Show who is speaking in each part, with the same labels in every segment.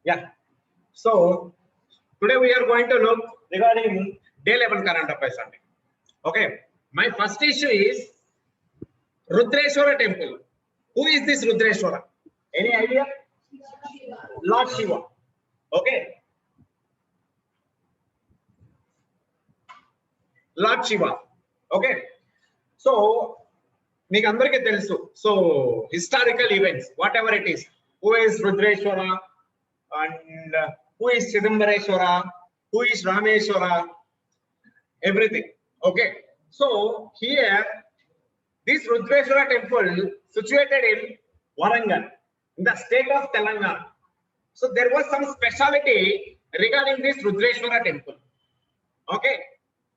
Speaker 1: Yeah. So today we are going to look regarding day level current affairs. Okay. My first issue is Rudreshwara temple. Who is this Rudreshwara? Any idea? Lord Shiva. Okay. Lord Shiva. Okay. So మీకు అందరికీ తెలుసు. So historical events, whatever it is, who is Rudreshwara and who is Chidambareshwara, who is Rameshwara, everything. Okay. So here, this Rudreshwara temple situated in Warangal, in the state of Telangana. So there was some speciality regarding this Rudreshwara temple. Okay.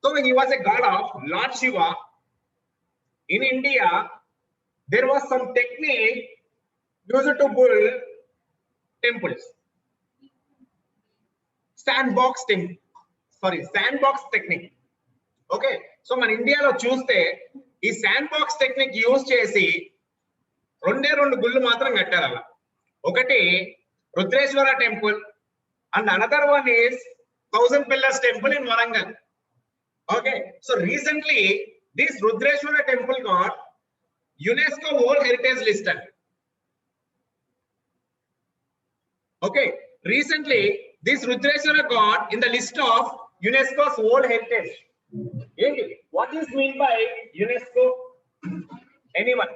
Speaker 1: So he was a god of Lord Shiva. In India, there was some technique used to build temples. Sandbox technique. Okay. So మన ఇండియాలో చూస్తే ఈ sand box technique use చేసి రెండు గుళ్ళు మాత్రం కట్టారు అలా. ఒకటి Rudreshwara temple and another one is 1000 pillars temple in Warangal. Okay. So recently this Rudreshwara temple got UNESCO World Heritage listed. Okay. Recently this Rudreshwara got in the list of UNESCO's World Heritage. What is meant by UNESCO? Anyone?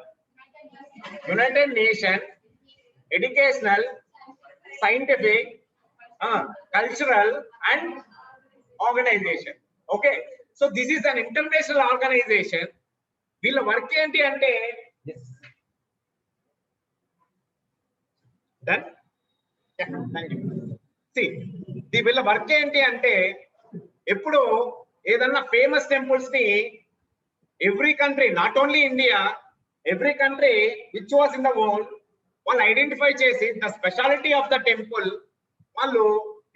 Speaker 1: United Nations Educational, Scientific, Cultural and Organization. Okay. So this is an international organization. వీళ్ళ work ఏంటి అంటే done. Thank you. వీళ్ళ work ఏంటి అంటే ఎప్పుడు ఏదన్నా famous temples ని every country, not only India, every country which was in the world, వాళ్ళు ఐడెంటిఫై చేసి the speciality of the temple వాళ్ళు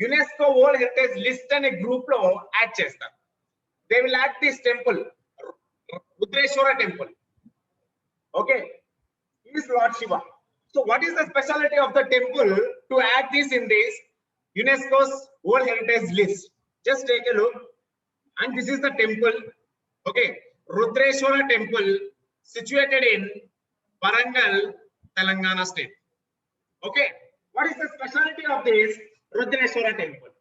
Speaker 1: యునెస్కో వరల్డ్ హెరిటేజ్ లిస్ట్ అనే గ్రూప్ లో యాడ్ చేస్తారు. They will add this temple Rudreshwara temple. Okay. He is Lord Shiva. So what is the speciality of the temple to add this in this UNESCO's World Heritage list? Just take a look. And this is the temple. Okay. Rudreshwara temple situated in Warangal, Telangana state. Okay. What is the speciality of this Rudreshwara temple?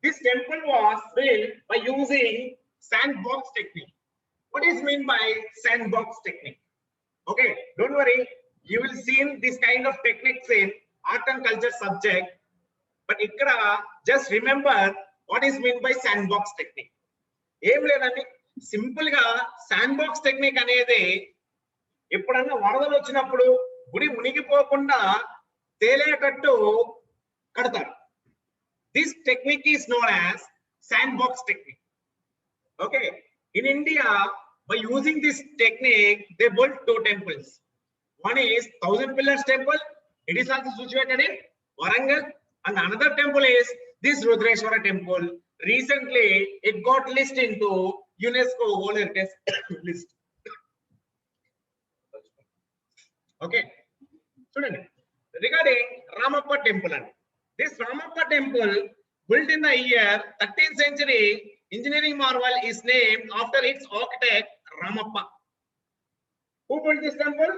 Speaker 1: This temple was built by using sandbox technique. What is meant by sandbox technique? Okay, don't worry, you will see this kind of techniques in art and culture subject, but ikkada just remember what is meant by sandbox technique. Em ledandi, simple ga sandbox technique anedi eppudanna varadalo vachinappudu gudi munigipokunda teletattu kadtaru. This technique is known as sandbox technique. Okay. In India, by using this technique, they built two temples. One is 1000 pillars temple. It is also situated in Warangal. And another temple is this Rudreshwara temple. Recently, it got listed into UNESCO World Heritage list. Okay. So, regarding Ramappa temple, this Ramappa temple built in the year 13th century. Engineering marvel is named after its architect Ramappa. Who built this temple?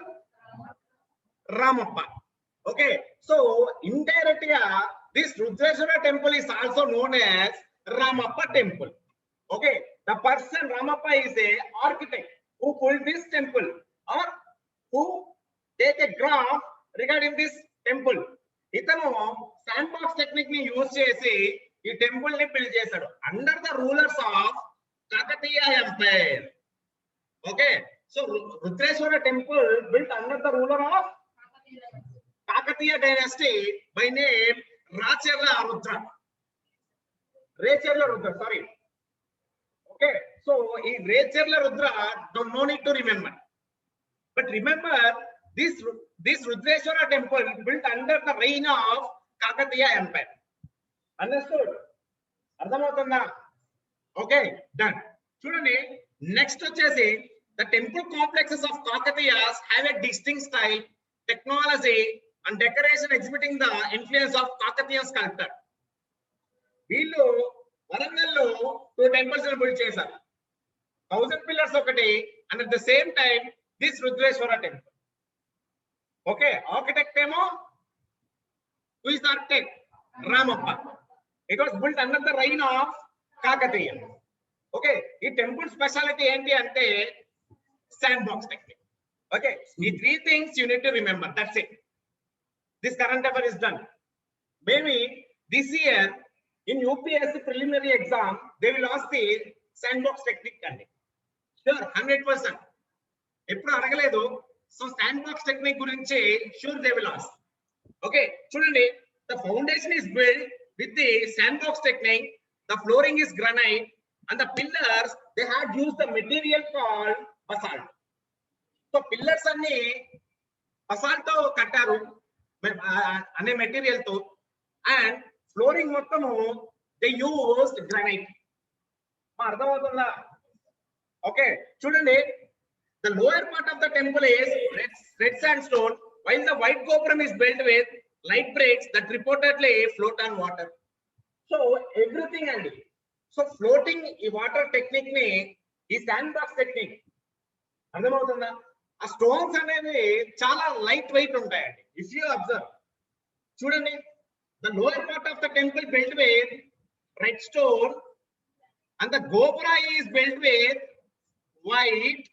Speaker 1: Ramappa. Okay. So indirectly, this Rudreshwara temple is also known as Ramappa temple. Okay. The person Ramappa is a architect who built this temple or who take a graph regarding this temple. Itano sandbox technique ni use chesi ఈ temple ని build చేశాడు under the rulers of Kakatiya empire. Okay. So Rudreshwara temple built under the ruler of Kakatiya dynasty by name Recharla Rudra. Sorry. Okay. So ఈ Recharla Rudra no need to remember, but remember this Rudreshwara temple built under the reign of Kakatiya empire. Understood? అర్థమవుతుందా? Okay, done. చూడండి, next వచ్చేసి the temple complexes of Kakatiyas have a distinct style, technology and decoration exhibiting the influence of Kakatiya sculptor. వీళ్ళు వరంగల్లో 2 temples build చేశారు. 1000 pillars ఒకటి, and at the same time this Rudreshwara temple. Okay, architect ఏమో, who is the architect? Ramappa. It was built under the reign of Kakatiya. Okay, ఈ temple speciality ఏంటి అంటే sand box technique. Okay, ఈ 3 things you need to remember. That's it. This current affair is done. Maybe this year in UPSC preliminary exam they will ask the sandbox technique అండి. Sure, 100%. ఎప్పుడు అడగలేదు. So sandbox technique గురించి sure they will ask. Okay, చూడండి, the foundation is built with the sandbox technique. The flooring is granite and the pillars they had used the material called basalt. So pillars అన్ని basalt తో కట్టారు అనే material తో, and flooring మొత్తము they used granite. అర్థమవుతుందా? Okay, చూడండి, the lower part of the temple is red sandstone while the white gopuram is built with light bricks that reportedly float on water. So everything అండి. So floating ఈ water technique ని ఈ sand box technique, అర్థమవుతుందా? ఆ stones అనేవి చాలా light weight ఉంటాయండి. If you observe, చూడండి, the lower part of the temple build with red stone and the gopura is build with white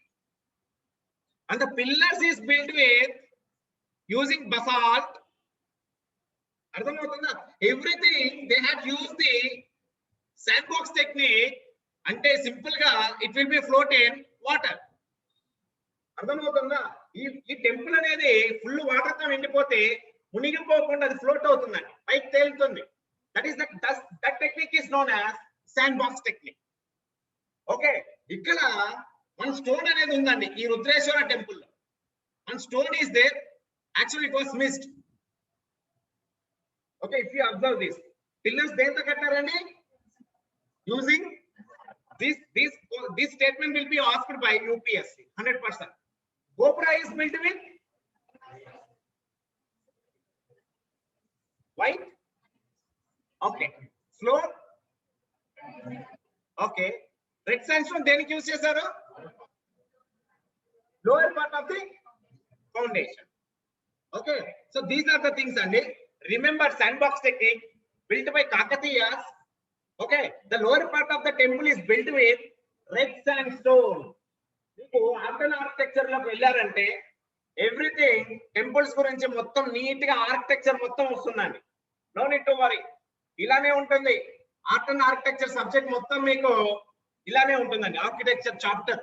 Speaker 1: and the pillars is built with using basalt. అర్థమవుతుందా? Everything they have use the sandbox technique. అంటే simple గా it will be float in water. అర్థమవుతుందా? ఈ temple అనేది full water తో నిండిపోతే మునిగిపోకుండా అది float అవుతుందండి, పైకి తేలుతుంది. That technique is known as sandbox technique. Okay, ఇక్కడ వన్ స్టోన్ అనేది ఉందండి ఈ రుద్రేశ్వర టెంపుల్ లో. One stone is there, actually it was missed. Okay, if you observe this pillars దేంతో కట్టారండి? Using this statement will be asked by UPSC 100%. Gopura is built with white. Okay, floor. Okay, red sandstone దేనికి use చేశారు? Lower part of the foundation. Okay, so these are the things అండి. Remember sandbox technique built by Kakatiyas. Okay, the lower part of the temple is built with red sandstone. మీకు ఆర్డన్ architecture లోకి వెళ్ళారంటే everything temples గురించి మొత్తం neat గా architecture మొత్తం వస్తుందండి. No need to worry, ఇలానే ఉంటుంది. ఆర్ట్ అండ్ ఆర్కిటెక్చర్ సబ్జెక్ట్ మొత్తం మీకు ఇలానే ఉంటుందండి, architecture chapter.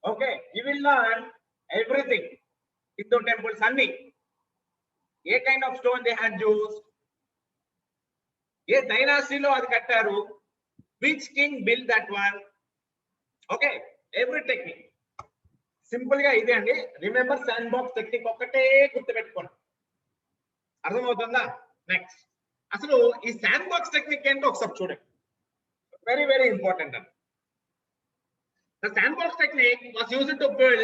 Speaker 1: Okay, you will learn everything. Hindu temples అన్ని ఏ kind of stone they had used, ఏ డైనాసిటీలో అది కట్టారు, which king build that one. Okay, every technique simple గా ఇదే అండి. రిమెంబర్ శాండ్ బాక్స్ టెక్నిక్ ఒక్కటే గుర్తుపెట్టుకోండి. అర్థమవుతుందా? నెక్స్ట్, అసలు ఈ శాండ్ బాక్స్ టెక్నిక్ ఏంటో ఒకసారి చూడండి. వెరీ వెరీ ఇంపార్టెంట్ అండి. The sandbox technique was used to build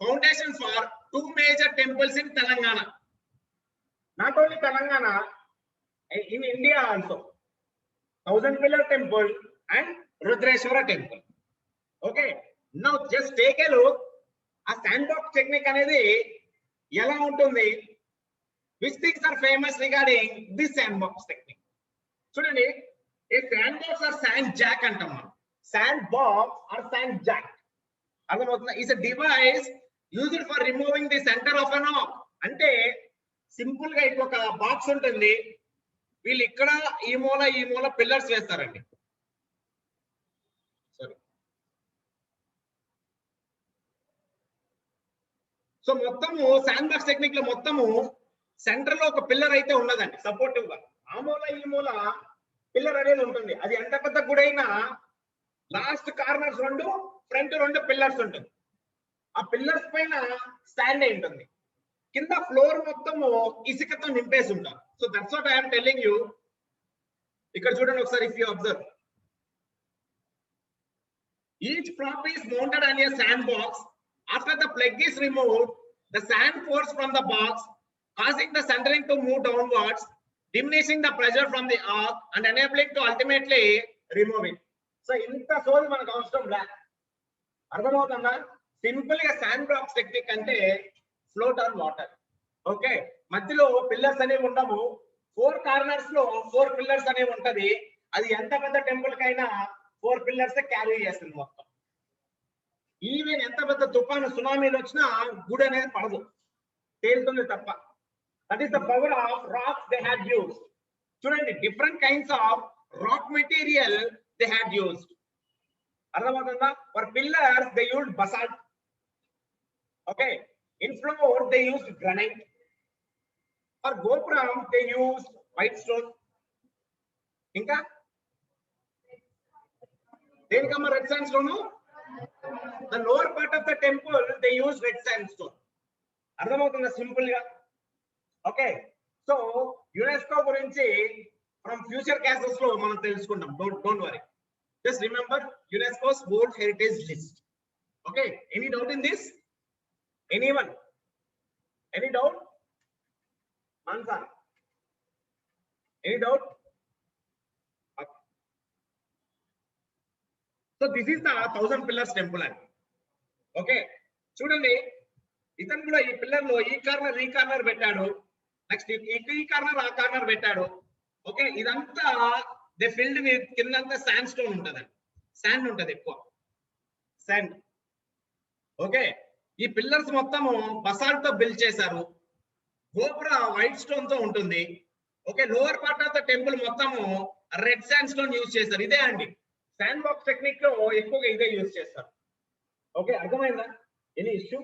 Speaker 1: foundations for 2 major temples in Telangana. Not only Telangana, in India also. 1000 pillar temple and Rudreshwara temple. Okay, now just take a look. A sandbox technique అనేది ఎలా ఉంటుంది? Which things are famous regarding this sandbox technique? చూడండి, a sandbox or sand jack అంటాం మనం. Sandbox or sand jack అర్థమవుతుందా? is a device used for removing the center of an rock. అంటే simple గా ఇప్పుడు ఒక బాక్స్ ఉంటుంది, వీళ్ళు ఇక్కడ ఈ మూల పిల్లర్స్ వేస్తారండి. సారీ, సో మొత్తము శాండ్ బాక్స్ టెక్నిక్ లో మొత్తము సెంటర్ లో ఒక పిల్లర్ అయితే ఉన్నదండి సపోర్టివ్ గా. ఆ మూల ఈ మూల పిల్లర్ అనేది ఉంటుంది. అది ఎంత పెద్ద గుడైనా లాస్ట్ కార్నర్స్ 2, ఫ్రంట్ 2 పిల్లర్స్ ఉంటుంది. ఆ పిల్లర్స్ పైన స్టాండ్ అయి ఉంటుంది. కింద ఫ్లోర్ మొత్తము ఇసుకతో నింపేసి ఉంటారు. So that's what I'm telling you. ఇక్కడ చూడండి ఒకసారి, if you observe, each prop is mounted on a sand box. After the plug is removed, the sand pours from the box causing the centering to move downwards, diminishing the pressure from the arc and enabling to ultimately remove it. So ఇంత సోది మనకు అవసరం లే. అర్థమవుతుందా? Simple గా sand box technique అంటే float on water. Okay, మధ్యలో pillars అనేవి ఉండవు. 4 కార్నర్స్ లో 4 పిల్లర్స్ అనేవి ఉంటది. అది ఎంత పెద్ద టెంపుల్ కైనా 4 పిల్లర్స్ క్యారీ చేస్తుంది మొత్తం. ఈవెన్ ఎంత పెద్ద తుఫాను సునామీలు వచ్చినా గుడి అనేది పడదు, తేలుతుంది తప్ప. That is the power of rocks they had used. చూడండి, different kinds of rock material they had used. అర్థమవుతుందా? For pillars they used basalt. Okay, in floor they used granite. For gopuram they used white stone. ఇంకా దేనికమ్మ red sandstone? The lower part of the temple they use red sandstone. అర్థమవుతుందా simple గా? Okay, so UNESCO గురించి from future classes లో మనం తెలుసుకుంటాం. Don't worry, just remember UNESCO's world heritage list. Okay, any doubt in this? Anyone? Any doubt? Mansa, any doubt? So this is the 1000 pillars temple అండి. Okay, చూడండి, ఇతను కూడా ఈ pillar లో ఈ కార్నర్ పెట్టాడు, నెక్స్ట్ ఈ కార్నర్ ఆ కార్నర్ పెట్టాడు. ఓకే, ఇదంతా దే ఫిల్డ్ విత్ కిందంతా శాండ్ స్టోన్ ఉంటదండి. శాండ్ ఉంటది, ఎక్కువ శాండ్. ఓకే, ఈ పిల్లర్స్ మొత్తము బసాల్ట్ తో బిల్డ్ చేశారు. గోపుర వైట్ స్టోన్ తో ఉంటుంది. Okay, lower part of the temple మొత్తము రెడ్ శాండ్ స్టోన్ యూజ్ చేశారు. ఇదే అండి శాండ్ బాక్స్ టెక్నిక్ లో ఎక్కువగా ఇదే యూజ్ చేస్తారు. ఓకే, అర్థమైందా? Any issue?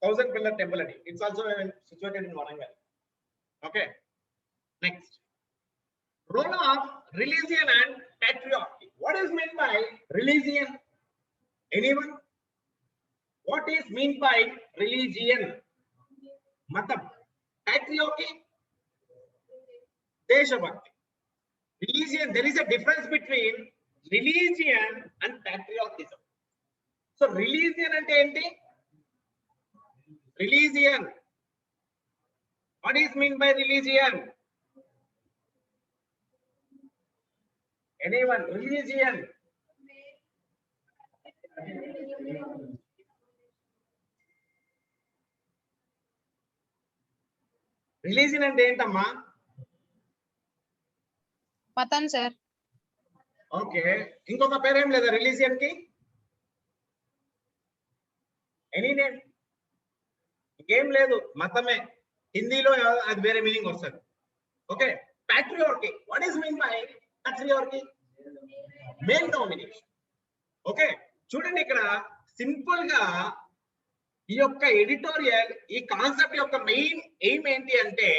Speaker 1: 1000 pillar temple adi. It's also situated in Warangal. Okay, next, role of religion and patriarchy. What is meant by religion? Anyone? What is meant by religion? Matam. Patriarchy? Deshabhakti. Religion, there is a difference between religion and patriotism. So religion ante enti? Religion. What is meant by religion? Anyone? Religion. Religion ante entamma?
Speaker 2: మతం sir.
Speaker 1: Okay, ఇంకొక పేరేం లేదా religion కి? Any name? ఇంకేం లేదు, మతమే. హిందీలో అది వేరే మీనింగ్ వస్తుంది. Okay, patriarchy. What is meant by patriarchy? Male domination. Okay, చూడండి, ఇక్కడ సింపుల్ గా ఈ యొక్క ఎడిటోరియల్, ఈ కాన్సెప్ట్ యొక్క మెయిన్ ఎయిమ్ ఏంటి అంటే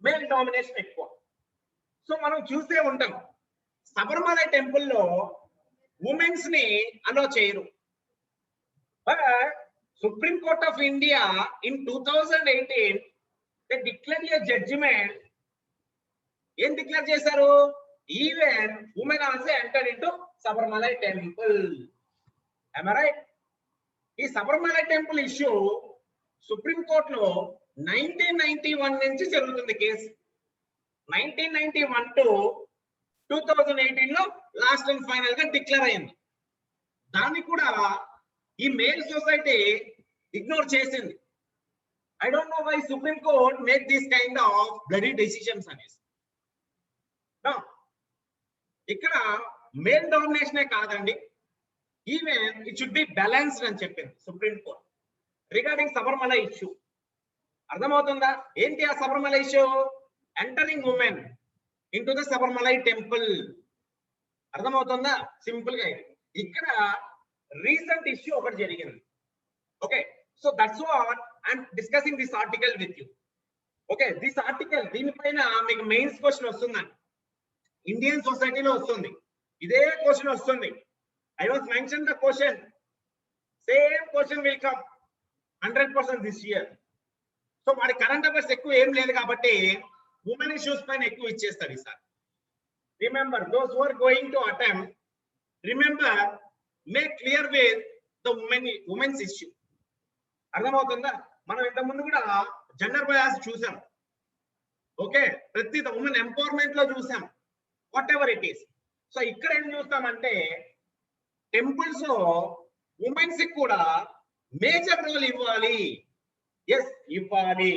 Speaker 1: మేల్ డామినేషన్ ఎక్కువ. సో మనం చూసే ఉంటాం, శబరిమల టెంపుల్లో ఉమెన్స్ ని అలో చేయరు. But supreme court of India in 2018 they declare a judgment. ఏం డిక్లేర్ చేశారు? Even women also enter into Sabarimala temple. am I right? ఈ శబరిమల టెంపుల్ ఇష్యూ సుప్రీం కోర్టులో 1991 నుంచి జరుగుతుంది కేసు. 1991 టు 2018 లో లాస్ట్ అండ్ ఫైనల్ గా డిక్లేర్ అయింది. దాన్ని కూడా ఈ మేల్ సొసైటీ ఇగ్నోర్ చేసింది. I don't know why supreme court make this kind of bloody decisions అనేసి. ఇక్కడ మేల్ డామినేషనే కాదండి, even it should be balanced అని చెప్పింది supreme court regarding Sabarimala issue. అర్థమవుతుందా? ఏంటి ఆ Sabarimala issue? Entering women into the Sabarimala temple. అర్థమవుతుందా? సింపుల్ గా ఇక్కడ రీసెంట్ ఇష్యూ ఒకటి జరిగింది. Okay, so that's what I'm discussing this article with you. Okay, this article దీనిపైన మీకు మెయిన్స్ క్వశ్చన్ వస్తుందండి, ఇండియన్ సొసైటీలో వస్తుంది. ఇదే క్వశ్చన్ వస్తుంది. I was mention the question, same question will come 100% this year. So వాడి కరెంట్ అఫైర్స్ ఎక్కువ ఏం లేదు కాబట్టి ఉమెన్ ఇష్యూస్ పైన ఎక్కువ ఇచ్చేస్తారు ఈసారి. Remember those who are going to attempt, remember make clear with the womens issue. అర్థమవుతుందా? మనం ఇంతకు ముందు కూడా జెండర్ బయాస్ చూసాం. ఓకే, ప్రతి ఉమెన్ ఎంపవర్మెంట్ లో చూసాం, whatever it is. So ఇక్కడ ఏం చూస్తామంటే టెంపుల్స్ లో ఉమెన్స్ కి కూడా మేజర్ రోల్ ఇవ్వాలి. ఎస్, ఇవ్వాలి.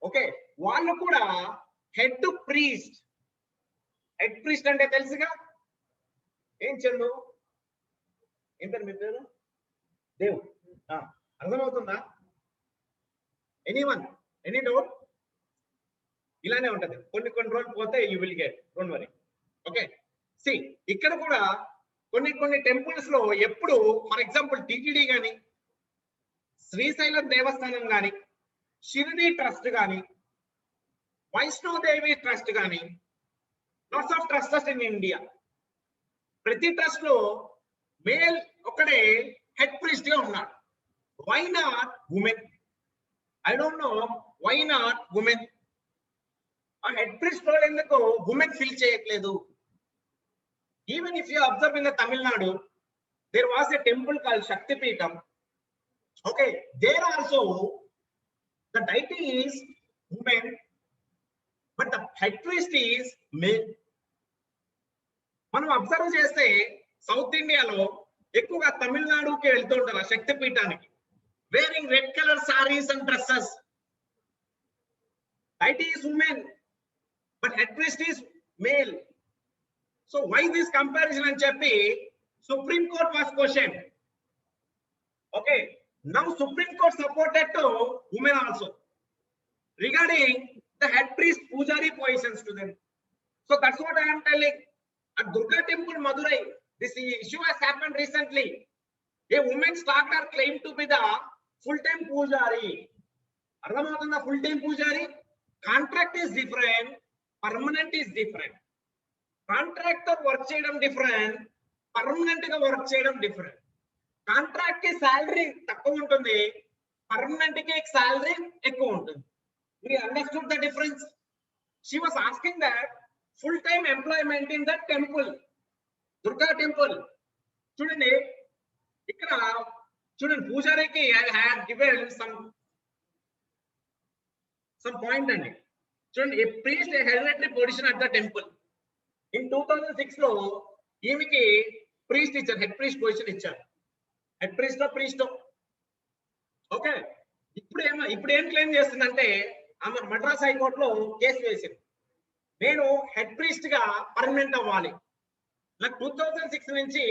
Speaker 1: ఓకే, వాళ్ళు కూడా హెడ్ ప్రీస్ట్. హెడ్ ప్రీస్ట్ అంటే తెలుసుగా, ఏం చందు ఏంటని మీ పేరు? దేవ్. అర్థమవుతుందా? Anyone, any doubt? ఇలానే ఉంటది, కొన్ని రోజులు పోతే you will get, don't worry. Okay, see ఇక్కడ కూడా కొన్ని టెంపుల్స్ లో ఎప్పుడు, ఫర్ ఎగ్జాంపుల్ టిటిడి గాని, శ్రీశైలం దేవస్థానం గాని, షిరిడి ట్రస్ట్ గాని, వైష్ణోదేవి ట్రస్ట్ గాని, lots of trustees in India. ప్రతి ట్రస్ట్ లో మేల్ ఒకడే హెడ్ ప్రీస్ట్ గా ఉన్నాడు. Why not women? I don't know why not women. ఆ హెడ్ ప్రీస్ట్ రోల్ ఎందుకు ఉమెన్ ఫిల్ చేయట్లేదు? Even if you observe in the Tamil Nadu, there was a temple called Shakti Peetham. Okay, there also the deity is woman, but the head priest is male. మనం observe చేస్తే south ఇండియాలో ఎక్కువగా తమిళనాడుకి వెళ్తూ ఉంటారు ఆ శక్తి పీఠానికి, wearing red colour saris and dresses. deity is woman, but head priest is male. So why this comparison అని చెప్పి Supreme Court was questioned. Okay, now Supreme Court supported to women also regarding the head priest pujari positions to them. So that's what I am telling. At Durga Temple Madurai, this issue has happened recently. A woman starter claimed to be the full-time pujari. Arthamavutunda full-time pujari? Contract is different, permanent is different. Contract తో work చేయడం different, permanent గా work చేయడం different. Contract కి salary తక్కువ ఉంటుంది, permanent కి salary ఎక్కువ ఉంటుంది. We understood the difference. She was asking that full-time employment in that temple, Durga temple. చూడండి ఇక్కడ చూడండి, పూజారికి I had given some point అండి. చూడండి, a priest a hereditary position at the temple. In 2006 లో ఈమెకి ప్రీస్ట్ ఇచ్చారు, హెడ్ ప్రీస్ట్ పొజిషన్ ఇచ్చారు. Head priest. Okay, ఇప్పుడు ఏం క్లెయిమ్ చేస్తుందంటే ఆమె మద్రాస్ హైకోర్టులో కేసు వేసింది, నేను హెడ్ ప్రీస్ట్ గా పర్మనెంట్ అవ్వాలి. నాకు 2006 నుంచి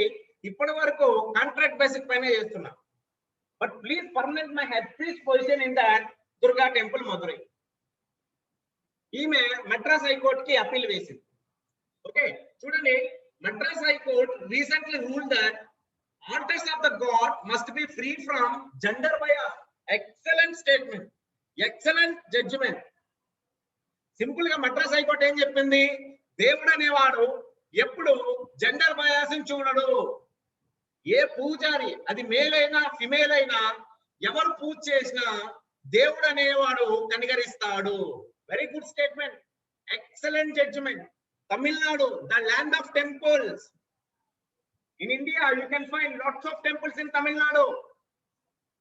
Speaker 1: ఇప్పటి వరకు కాంట్రాక్ట్ బేసిక్ పైన చేస్తున్నా, but please permanent my head priest position in that Durga temple Madurai. ఈమె మద్రాస్ హైకోర్టుకి అప్పీల్ వేసింది. ఓకే, చూడండి, Madras high court recently ruled that altars of the god must be free from gender bias. Excellent statement, excellent judgment. Simple గా Madras high court ఏం చెప్పింది, దేవుడు అనేవాడు ఎప్పుడు జెండర్ బయాస్ చూడడు. ఏ పూజారి, అది మేల్ అయినా ఫిమేల్ అయినా, ఎవరు పూజ చేసినా దేవుడు అనేవాడు కనికరిస్తాడు. Very good statement, excellent judgement. Tamil Nadu, the land of temples. In India, you can find lots of temples in Tamil Nadu.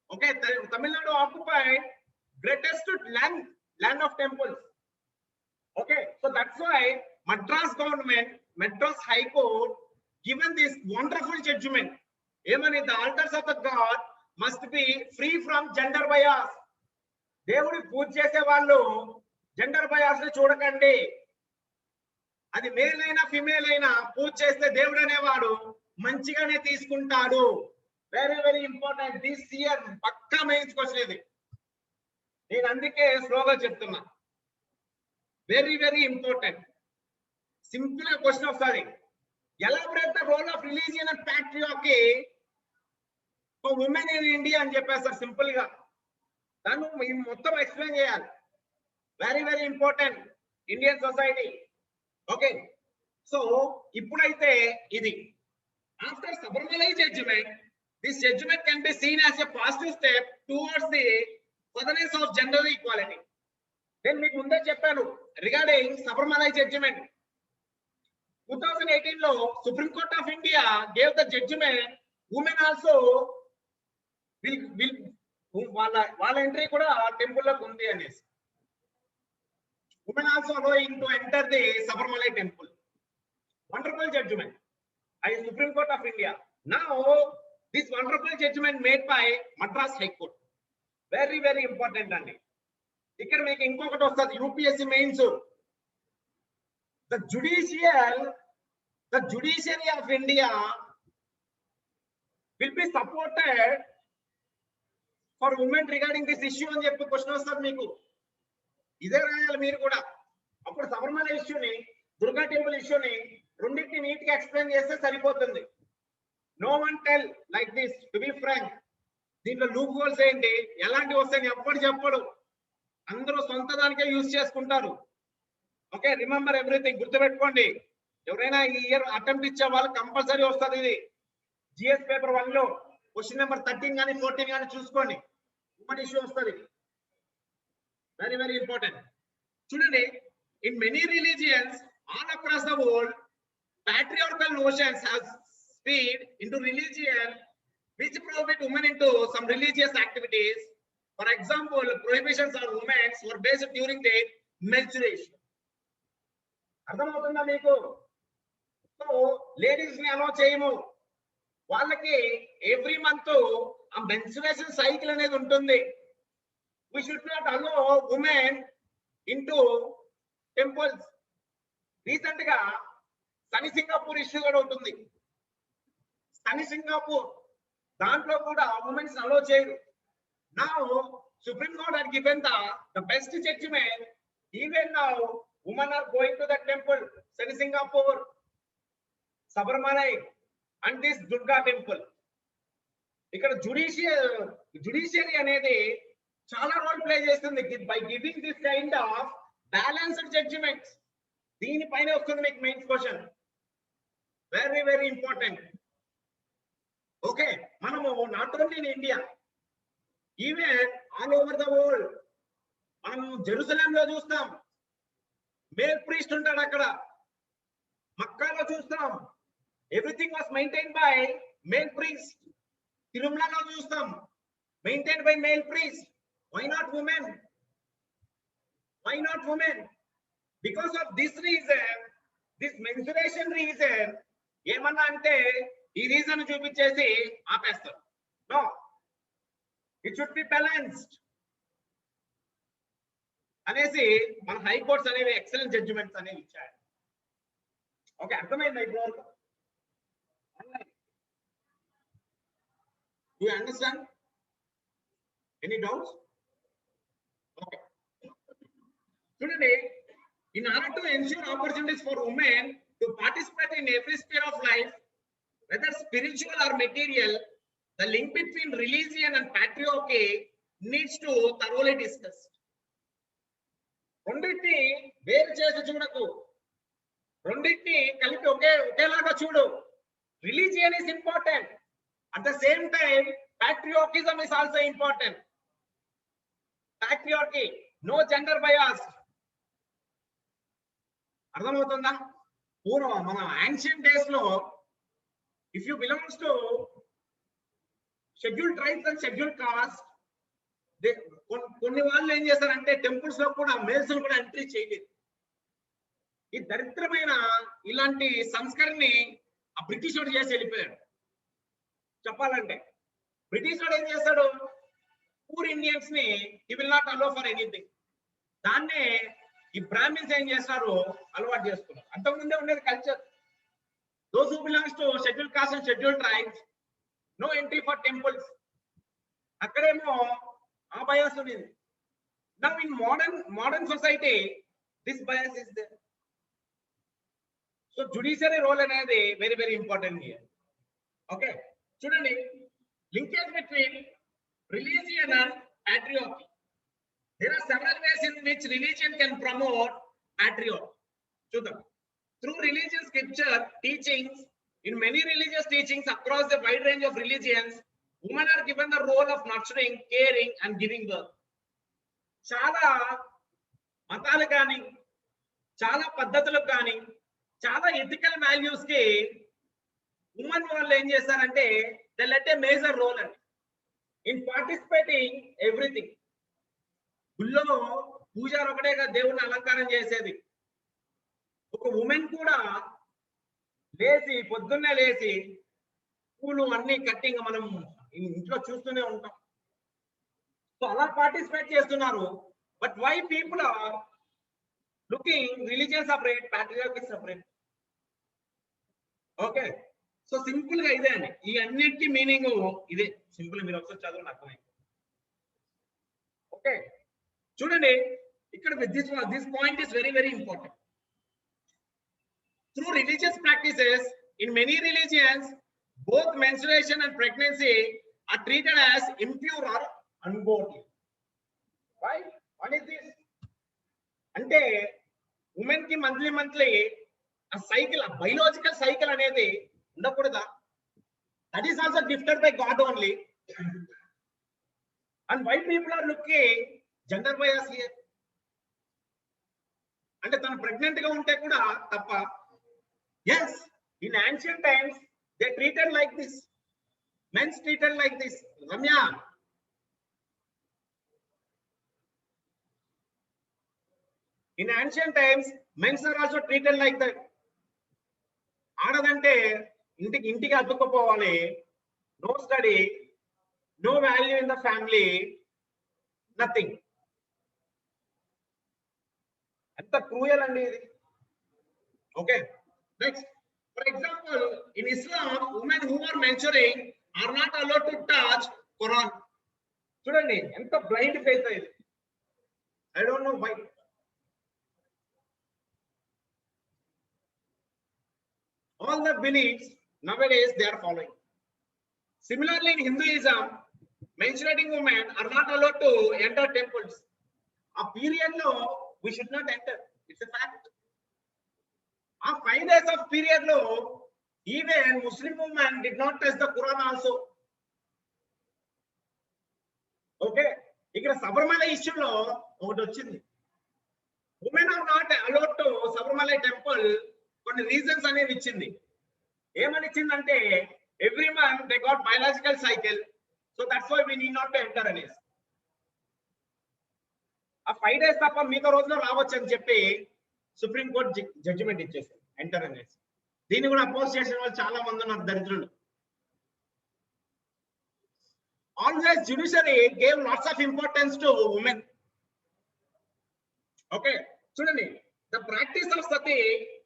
Speaker 1: Okay, Tamil Nadu occupied greatest land of temples. Okay, so that's why Madras government, Madras High Court, given this wonderful judgment. Even the altars of the god must be free from gender bias. దేవుడి పూజ చేసే వాళ్ళు gender bias ని చూడకండి. అది male అయినా female అయినా పూజ చేస్తే దేవుడు అనేవాడు మంచిగానే తీసుకుంటాడు. Very very important this year, పక్కా మెయిన్స్ క్వశ్చన్ ఇది. నేను అందుకే స్లోగా చెప్తున్నా, వెరీ వెరీ ఇంపార్టెంట్. సింపుల్ గా క్వశ్చన్ వస్తుంది, elaborate the role of religion and patriarchy for women in India అని చెప్పేస్తారు సింపుల్ గా. దాన్ని మొత్తం ఎక్స్ప్లెయిన్ చేయాలి. Very very important Indian society. Okay, so ఇప్పుడైతే ఇది after Sabarimala judgment, this judgment can be seen as a positive step towards the furtherance of gender equality. Then మీకు ముందే చెప్పాను regarding Sabarimala judgment. 2018 లో Supreme Court of India gave the judgment, women also will వాళ్ళ entry కూడా temple లోకి ఉంది అనేసి. Women also allowing to enter the Sabarmala temple. Wonderful judgment by Supreme Court of India. Now this wonderful judgment made by Madras High Court. Very very important అండి. ఇక్కడ మీకు ఇంకొకటి వస్తుంది UPSC mains. The judiciary of India will be supported for women regarding this issue అని చెప్పి question వస్తుంది మీకు. ఇదే రాయాలి మీరు కూడా. అప్పుడు శబరిమల ఇష్యూని, దుర్గా టెంపుల్ ఇష్యూని రెండింటిని నీట్ గా ఎక్స్ప్లెయిన్ చేస్తే సరిపోతుంది. No one tell like this to be frank. దీంట్లో లూప్ హోల్స్ ఏంటి, ఎలాంటి వస్తాయని ఎప్పుడు చెప్పడు. అందరూ సొంత దానికే యూజ్ చేసుకుంటారు. ఓకే, రిమెంబర్ ఎవ్రీథింగ్, గుర్తుపెట్టుకోండి. ఎవరైనా ఈ ఇయర్ అటెంప్ట్ ఇచ్చే వాళ్ళు కంపల్సరీ వస్తుంది ఇది. జిఎస్ పేపర్ 1 లో క్వశ్చన్ నెంబర్ 13 కానీ 14 కానీ చూసుకోండి, ఉమ్మడి ఇష్యూ వస్తుంది. Very very important. చూడండి, in many religions all across the world patriarchal notions have spread into religion which prohibit women into some religious activities. For example, prohibitions on women were based during their menstruation. అర్థమవుతుందా మీకు? So ladies ని అలో చేయము. వాళ్ళకి every month ఆ menstruation cycle అనేది ఉంటుంది. We should not allow women into temples. Recent గా సని సింగపూర్ ఇష్యూ కూడా ఉంటుంది. సని సింగపూర్ దాంట్లో కూడా ఉమెన్స్ అలో చేయరు. Now Supreme Court had given the best judgment. Even now women are going to the temple, Sani Singapore, Sabarmala and this Durga temple. ఇక్కడ judiciary అనేది చాలా రోల్ ప్లే చేస్తుంది by giving this kind of balanced judgements. దీనిపైన వస్తుంది మీకు main question. Very very important. Okay, మనము not only in India, even all over the world. మనం Jerusalem లో చూస్తాం, మేల్ ప్రీస్ట్ ఉంటాడు అక్కడ. మక్కాలో చూస్తాం, everything was maintain by male priest. తిరుమలలో చూస్తాం, maintain by male priest. Why not women? Why not women? Because of this reason, this menstruation reason, ఏమన్నా అంటే ఈ రీజన్ చూపించేసి ఆపేస్తారు. No, it should be balanced అనేసి మన హైకోర్ట్స్ అనేవి ఎక్సలెంట్ జడ్జిమెంట్స్ అనేవి ఇచ్చారు. ఓకే, అర్థమైందా ఇప్పుడు వరకు? Do you understand? Any doubts? Okay. Today, in order to ensure opportunities for women to participate in every sphere of life, whether spiritual or material, the link between religion and patriarchy needs to thoroughly discussed. రెండింటిని వేరు చేసి చూడకు, రెండింటిని కలిపి ఒకేలాగా చూడు. Religion is important, at the same time patriotism is also important. Patriarchy, no gender bias. అర్థమవుతుందా? పూర్వం మన యాన్షియంట్ డేస్ లో if you belongs to schedule tribes and schedule caste, కొన్ని వాళ్ళు ఏం చేస్తారంటే టెంపుల్స్ లో కూడా మేల్స్ కూడా ఎంట్రీ చేయలేదు. ఈ దరిద్రమైన ఇలాంటి సంస్కరణని ఆ బ్రిటిష్ వాడు చేసి వెళ్ళిపోయాడు. చెప్పాలంటే బ్రిటిష్ వాడు ఏం చేస్తాడు, పూర్ ఇండియన్స్ ని he will not allo for anything. దాన్నే ఈ బ్రాహ్మిన్స్ ఏం చేస్తారు, అలవాటు చేసుకున్నారు. అంతకుముందే ఉండేది culture. Those who belongs to schedule caste and schedule tribes, no entry for temples. అక్కడేమో ఆ బయాస్ ఉండేది. Now in modern society this bias is there. So judiciary role అనేది very very important here. Okay, చూడండి, linkage between religion and patriarchy. There are several ways in which religion can promote patriarchy. చూద్దాం. Through religious scripture teachings, in many religious teachings across the wide range of religions, women are given the role of nurturing, caring and giving birth. చాలా మతాలు కానీ, చాలా పద్ధతులకు కానీ, చాలా ethical values కి women వాళ్ళు ఏం చేస్తారంటే they let a major role అండి. In participating everything. గుళ్ళో పూజారి ఒకటేగా దేవుణ్ణి అలంకారం చేసేది. ఒక ఉమెన్ కూడా లేచి పొద్దున్నే లేచి పూలు అన్ని కట్టింగ్ మనం ఇంట్లో చూస్తూనే ఉంటాం. సో అలా పార్టిసిపేట్ చేస్తున్నారు. But why people are looking religion separate, patriarchy separate? Okay, so simple గా ఇదే అండి. ఈ అన్నిటికీ మీనింగ్ ఇదే. సింపుల్, మీరు ఒకసారి చదవండి అర్థమైంది. ఓకే, చూడండి ఇక్కడ this point is very very important. Through religious practices, in many religions, both menstruation and pregnancy are treated as impure or ungodly. Why? What is this? అంటే ఉమెన్ కి మంత్లీ ఆ సైకిల్, ఆ బయోలాజికల్ సైకిల్ అనేది ఉండకూడదా? That is also gifted by god only. And why people are looking gender bias here? అంటే తను pregnant గా ఉంటే కూడా తప్ప? Yes, in ancient times they treated like this. Men's treated like this. Ramya, in ancient times men's are also treated like that. ఆడదంటే ఇంటికి అతుక్కుపోవాలి, no study, no value in the family, nothing. ఎంత cruel అండి ఇది. Okay, next, for example, in Islam, women who are menstruating are not allowed to touch Quran. చూడండి ఎంత blind faith ఇది. I don't know why. All the beliefs nowadays they are following. Similarly, in Hinduism, menstruating women are not allowed to enter temples. A period lo we should not enter. It's a fact. ఆ 5 days of period లో even Muslim women did not touch the Quran also. Okay, ఇక్కడ శబరిమల ఇష్యూలో ఒకటి వచ్చింది. Women are not allowed to Sabarimala temple. కొన్ని reasons అనేవి ఇచ్చింది. ఏమని ఇచ్చిందంటే every month they got biological cycle, so that's why we need not to enter అనేసి. ఆ 5 days తప్ప మిగతా రోజుల్లో రావచ్చు అని చెప్పి సుప్రీం కోర్ట్ జడ్జిమెంట్ ఇచ్చేసారు ఎంటర్ అనేసి. దీన్ని కూడా అపోజ్ చేసిన వాళ్ళు చాలా మంది ఉన్నారు, దరిద్రులు. Always judiciary gave lots of importance to women. Okay, చూడండి, the practice of sati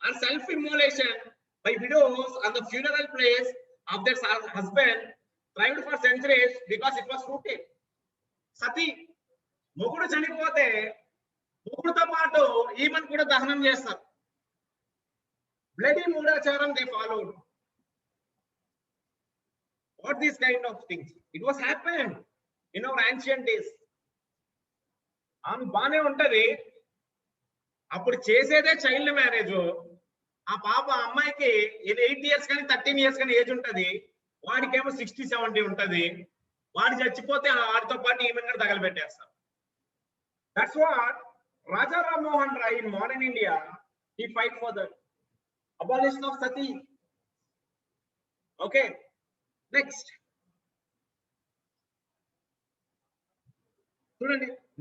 Speaker 1: or self immolation by widows on the funeral place of their husband thrived for centuries because it was rooted. Sati, మొగుడు చనిపోతే మొగుడుతో పాటు ఈమెను కూడా దహనం చేస్తారు. Bloody మూఢాచారం they followed. What these kind of things? It was happened in our ancient days. ఆమె బానే ఉంటది, అప్పుడు చేసేదే చైల్డ్ మ్యారేజ్. ఆ పాప అమ్మాయికి 8 years కానీ 13 years కానీ ఏజ్ ఉంటది, వాడికేమో 60-70 ఉంటది. వాడు చచ్చిపోతే వాడితో పాటు ఈమెను కూడా తగలబెట్టేస్తారు. That's what Raja Ram Mohan Rai in modern India, he fight for the abolition of sati. Okay, next,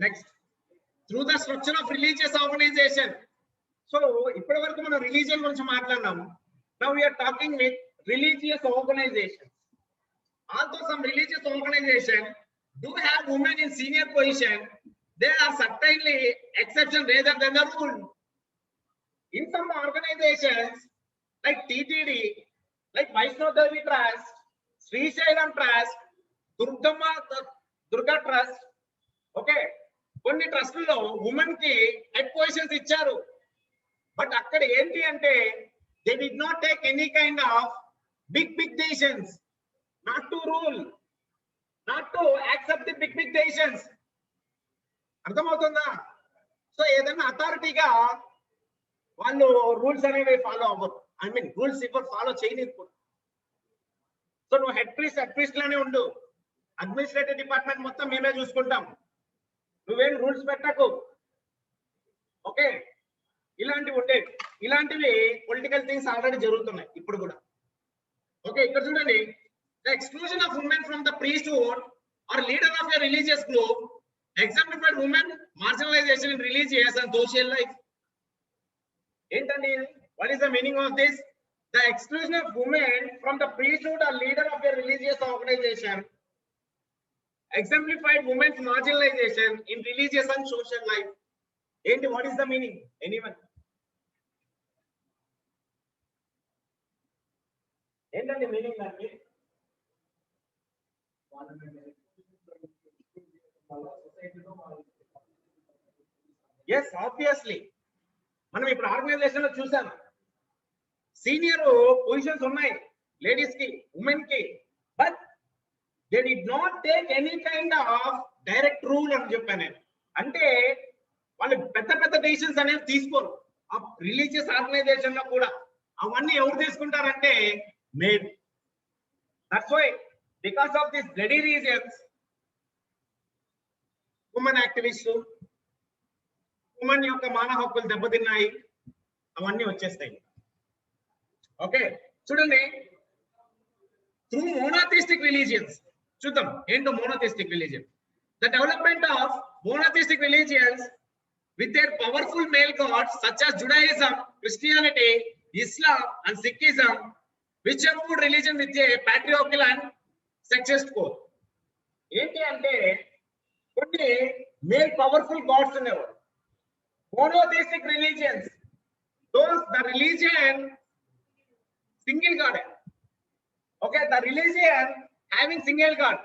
Speaker 1: next, through the structure of religious organization. So ఇప్పటి వరకు మనం రిలీజియన్ గురించి మాట్లాడినాం. Now we are talking with religious organizations. Although some religious organization do have women in senior position, they are certainly exception rather than the rule. In some organizations like TTD, like Vaishno Devi Trust, Sri Shailam Trust, Durga Trust, okay, కొన్ని ట్రస్టుల్లో women కి head positions ఇచ్చారు. But అక్కడ ఏంటి అంటే they did not take any kind of big decisions, not to rule, not to accept the big decisions. అర్థమవుతుందా? So ఏదైనా అథారిటీగా వాళ్ళు రూల్స్ అనేవి ఫాలో అవ్వరు. ఐ మీన్ రూల్స్ ఇవ్వరు, ఫాలో చేయలేదు. సో నువ్వు హెడ్ ప్రీస్ట్ లోనే ఉండు, అడ్మినిస్ట్రేటివ్ డిపార్ట్మెంట్ మొత్తం మేమే చూసుకుంటాం, నువ్వేం రూల్స్ పెట్టకు. ఓకే, ఇలాంటివి ఉండేవి. ఇలాంటివి పొలిటికల్ థింగ్స్ ఆల్రెడీ జరుగుతున్నాయి ఇప్పుడు కూడా. ఓకే, ఇక్కడ చూడండి, the exclusion of women from the priesthood or leader of a religious group exemplified women marginalization in religious and social life. ఏంటండి, what is the meaning of this? The exclusion of women from the priesthood or leader of a religious organization exemplified women's marginalization in religious and social life. ఏంటి, what is the meaning? Anyone? ఏంటండి meaning దానికి? Yes, obviously మనం ఇప్పుడు organisation లో చూసాం, senior positions ఉన్నాయి ladies కి, women కి, but they did not take any kind of direct rule అని చెప్పాను నేను. అంటే వాళ్ళు పెద్ద పెద్ద డెసిషన్స్ అనేవి తీసుకోరు. ఆ రిలీజియస్ ఆర్గనైజేషన్ లో కూడా అవన్నీ ఎవరు తీసుకుంటారంటే male. That's why because of this bloody reasons women activist, women యొక్క మానవ హక్కులు దెబ్బతిన్నాయి, అవన్నీ వచ్చేస్తాయి. ఓకే, చూడండి, త్రూ మోనోథిస్టిక్ రిలీజియన్స్ చూద్దాం ఏంటో monotheistic religion. The development of monotheistic religions with their powerful male gods such as Judaism, Christianity, Islam and Sikhism, which have put religion with a patriarchal and sexist core. ఏంటి అంటే కొన్ని male powerful God's ఉండేవారు. మోనోథిస్టిక్ religions, the religion single god. Okay, the religion having single god.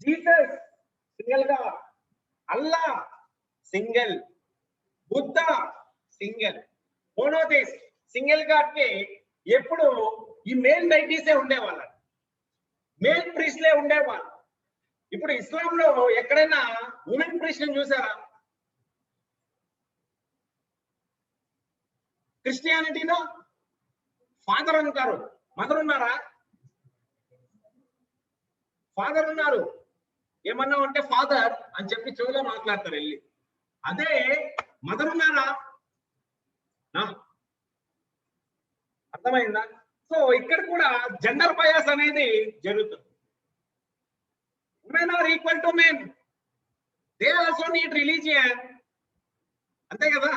Speaker 1: Jesus single god, Allah single, Buddha single, monotheist single god కి ఎప్పుడు ఈ male డైటీసే ఉండేవాళ్ళు, male ప్రీస్ట్లే ఉండేవాళ్ళు. ఇప్పుడు ఇస్లాం లో ఎక్కడైనా ఉమెన్ ప్రీస్ట్ చూసారా? క్రిస్టియానిటీలో ఫాదర్ ఉంటారు, మదర్ ఉన్నారా? ఫాదర్ ఉన్నారు, ఏమన్నా ఉంటే ఫాదర్ అని చెప్పి చెవిలో మాట్లాడతారు వెళ్ళి. అదే మదర్ ఉన్నారా? అర్థమైందా? సో ఇక్కడ కూడా జెండర్ బయాస్ అనేది జరుగుతుంది. Women are equal to men, they also need religion, అంతే కదా?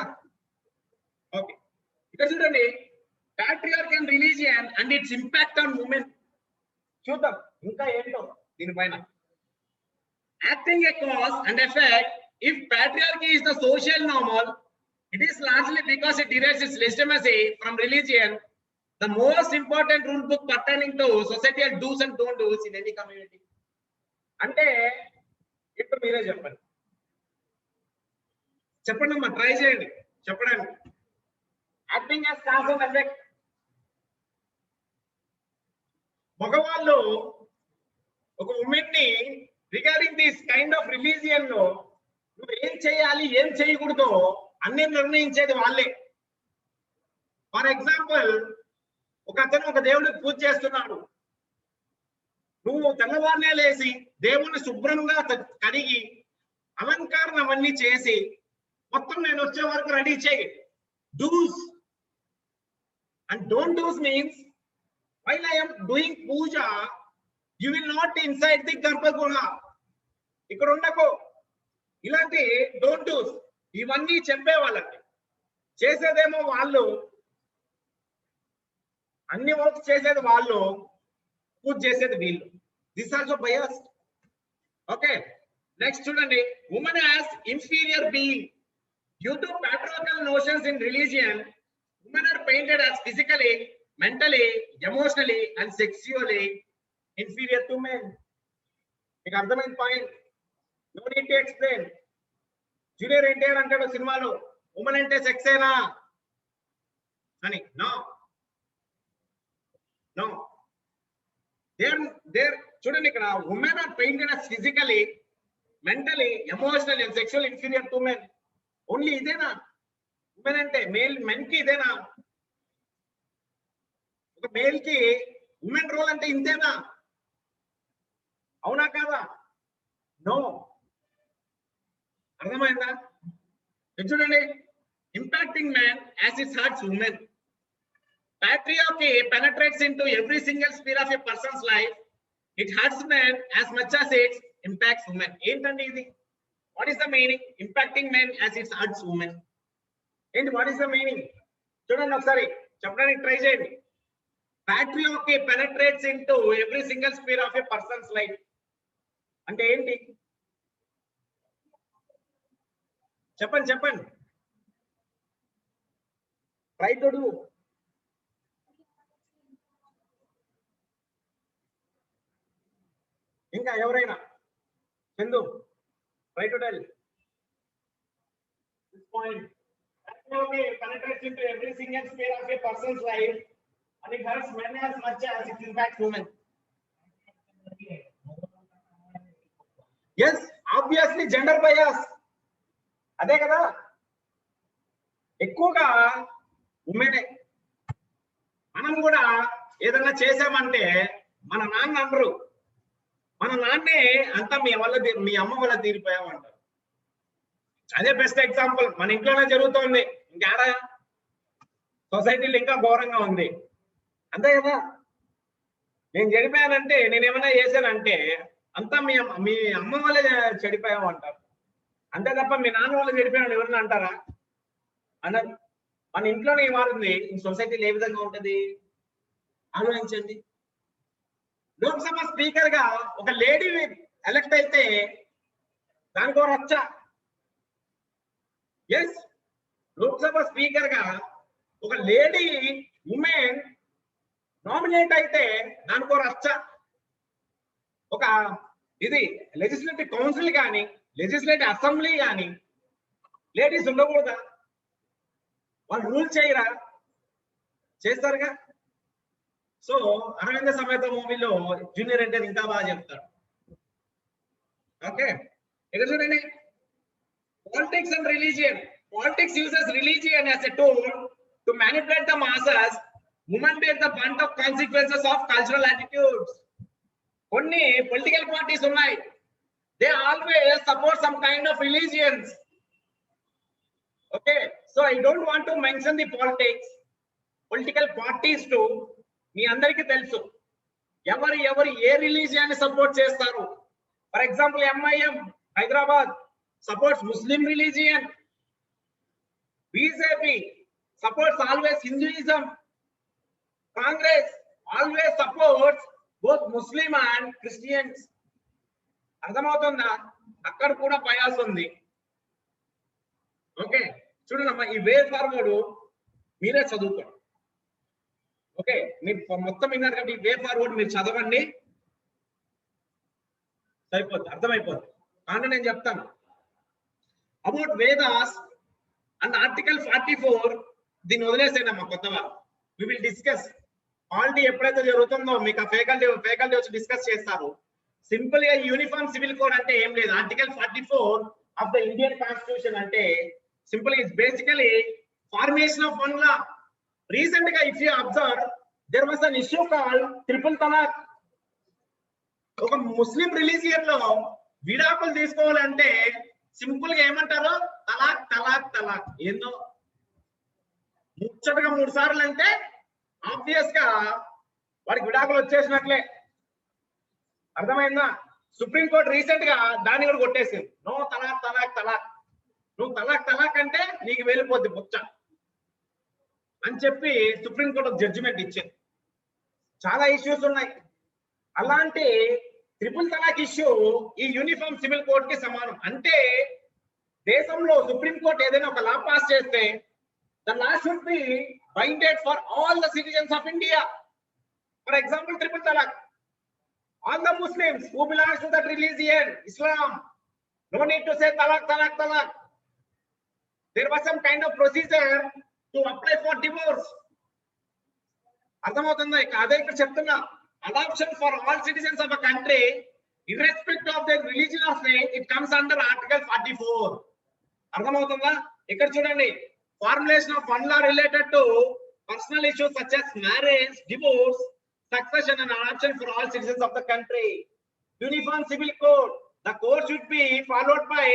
Speaker 1: ఓకే, ఇక్కడ చూడండి, patriarchal religion and its impact on women. చూద్దాం ఇంకా ఏంటో దీనిపైన. Acting a cause and effect, if patriarchy is the social normal, it is largely because it derives its legitimacy from religion, the most important rule book pertaining to societal do's and don't do's in any community. అంటే ఇప్పుడు మీరే చెప్పండి, చెప్పండి అమ్మా, try చేయండి చెప్పడానికి. Acting as cause and effect, మగవాళ్ళు ఒక ఉమెన్ ని regarding this kind of religion లో నువ్వు ఏం చేయాలి ఏం చేయకూడదో అన్ని నిర్ణయించేది వాళ్ళే. ఫర్ ఎగ్జాంపుల్, ఒక అతను ఒక దేవుడికి పూజ చేస్తున్నాడు, నువ్వు తెల్లవారునే లేచి దేవుణ్ణి శుభ్రంగా కడిగి అలంకారం అవన్నీ చేసి మొత్తం నేను వచ్చే వరకు రెడీ చేయి. Dos and don't dos means while I am doing puja, you will not inside the గర్భగుహ, ఇక్కడ ఉండకు, ఇలాంటి డోంట్ డూస్ ఇవన్నీ చెప్పే వాళ్ళకి. చేసేదేమో వాళ్ళు, అన్ని వర్క్స్ చేసేది వాళ్ళు, పూజ చేసేది వీళ్ళు. This also bias. Okay, next చూడండి, women as inferior being. Due to patriarchal notions in religion, women are painted as physically, mentally, emotionally and sexually inferior to men. మీకు అర్థమైన point, no need to explain. Junior NTR అంటాడు సినిమాలో, women అంటే సెక్సేనా అని. No no, there చూడండి, ఇక్కడ women are painted as physically, mentally, emotionally and sexually inferior to men. Only ఇదేనా women అంటే? మెన్ కి ఇదేనా? ఒక మేల్ కి ఉమెన్ రోల్ అంటే ఇంతేనా? అవునా కాదా? నో. అర్థమైందా? చూడండి, impacting man as it hurts women. Patriarchy penetrates into every single sphere of a person's life, it hurts men as much as it impacts women. ఏంటండి ఇది? What is the meaning? Impacting men as it hurts women. ఏంటి? What is the meaning? చూడండి ఒకసారి చెప్పడానికి try చేయండి. patriarchy penetrates into every single sphere of a person's life. అంటే ఏంటి? చెప్పండి చెప్పండి. Try to do. ఇంకా ఎవరైనా? Chandu, try to tell this point. patriarchy penetrates into every single sphere of a person's life and it hurts men as much as it impacts women. Yes, obviously gender bias. అదే కదా, ఎక్కువగా ఉమెనే. మనం కూడా ఏదైనా చేసామంటే మన నాన్న అనరు, మన నాన్నే అంతా మీ అమ్మ వల్ల తీరిపోయామంటారు. అదే బెస్ట్ ఎగ్జాంపుల్ మన ఇంట్లోనే జరుగుతోంది. ఇంకాడ సొసైటీలో ఇంకా ఘోరంగా ఉంది. అంతే కదా, నేను చెడిపోయానంటే, నేనేమైనా చేశానంటే అంతా మీ అమ్మ వల్లే చెడిపోయావు అంటారు. అంతే తప్ప మీ నాన్న వల్ల చెడిపోయాడు ఎవరన్నా అంటారా? అన్నారు. మన ఇంట్లోనే మారుంది, సొసైటీలో ఏ విధంగా ఉంటది ఆలోచించండి. లోక్సభ స్పీకర్ గా ఒక లేడీ ఎలక్ట్ అయితే దానికో రచ్చ. ఎస్, లోక్సభ స్పీకర్ గా ఒక లేడీ ఉమెన్ నామినేట్ అయితే దానికో రచ్చ. ఒక ఇది లెజిస్లేటివ్ కౌన్సిల్ కానీ లెజిస్లేటివ్ అసెంబ్లీ కానీ లేడీస్ ఉండకూడదా? వాళ్ళు రూల్ చేయరా? చేస్తారుగా. సో అరవింద సమేత మూవీలో జూనియర్ అంటే ఇంకా బాగా చెప్తాడు. ఓకే, ఇక్కడ చూడండి, politics and religion. Politics uses religion as a tool to manipulate the masses. Women bear the brunt of consequences of cultural attitudes. కొన్ని పొలిటికల్ పార్టీస్ ఉన్నాయి, they always support some kind of religions. Okay, so I don't want to mention the politics, political parties too. మీ అందరికీ తెలుసు ఎవరు ఏ రిలీజియన్ support చేస్తారు. For example MIM Hyderabad supports Muslim religion. BJP supports always Hinduism. Congress always supports both Muslim and Christians. అర్థమవుతుందా? అక్కడ కూడా బయాస్ ఉంది. ఓకే, చూడండి ఈ వే ఫార్వర్డ్ మీరే చదువుకోండి. ఓకే, మీరు మొత్తం విన్నారు కాబట్టి ఈ వే ఫార్వర్డ్ మీరు చదవండి, సరిపోద్ది, అర్థమైపోద్ది. కానీ నేను చెప్తాను అబౌట్ వేదాస్ అండ్ ఆర్టికల్ 44. దీన్ని వదిలేసేనమ్మా కొత్తగా. వి విల్ డిస్కస్ ఆల్రెడీ ఎప్పుడైతే జరుగుతుందో మీకు ఆ ఫ్యాకల్టీ వచ్చి డిస్కస్ చేస్తారు. సింపుల్ గా యూనిఫామ్ సివిల్ కోడ్ అంటే ఏం లేదు. Article 44 of the Indian constitution అంటే simple is basically formation of one law. Recent గా if you observe there was an issue called triple talaq. ఒక ముస్లిం రిలీజియన్ లో విడాకులు తీసుకోవాలంటే సింపుల్ గా ఏమంటారు? తలాక్ తలాక్ తలాక్. ఏందో ముచ్చటగా 3 సార్లు అంటే ఆబ్వియస్ గా వాడికి విడాకులు వచ్చేసినట్లే. అర్థమైందా? సుప్రీంకోర్టు రీసెంట్ గా దాన్ని కూడా కొట్టేసింది. నో తలాక్ తలాక్ తలాక్. నువ్వు తలాక్ తలాక్ అంటే నీకు వెళ్ళిపోద్ది బుచ్చ అని చెప్పి సుప్రీంకోర్టు జడ్జిమెంట్ ఇచ్చింది. చాలా ఇష్యూస్ ఉన్నాయి. అలాంటి ట్రిపుల్ తలాక్ ఇష్యూ ఈ యూనిఫామ్ సివిల్ కోడ్ కి సమానం. అంటే దేశంలో సుప్రీంకోర్టు ఏదైనా ఒక లా పాస్ చేస్తే the law should be binded for all the citizens of India. For example, triple talaq. All the Muslims who belongs to that religion, Islam, no need to say talaq, talaq, talaq. There was some kind of procedure to apply for divorce. అర్థమవుతుందా? అదే ఇక్కడ చెప్తున్నా, adoption for all citizens of a country irrespective of their religion or faith, it comes under article 44. అర్థమవుతుందా? ఇక్కడ చూడండి, formulation of one law related to personal issues such as marriage, divorce, succession and adoption for all citizens of the country. Uniform civil code. The code should be followed by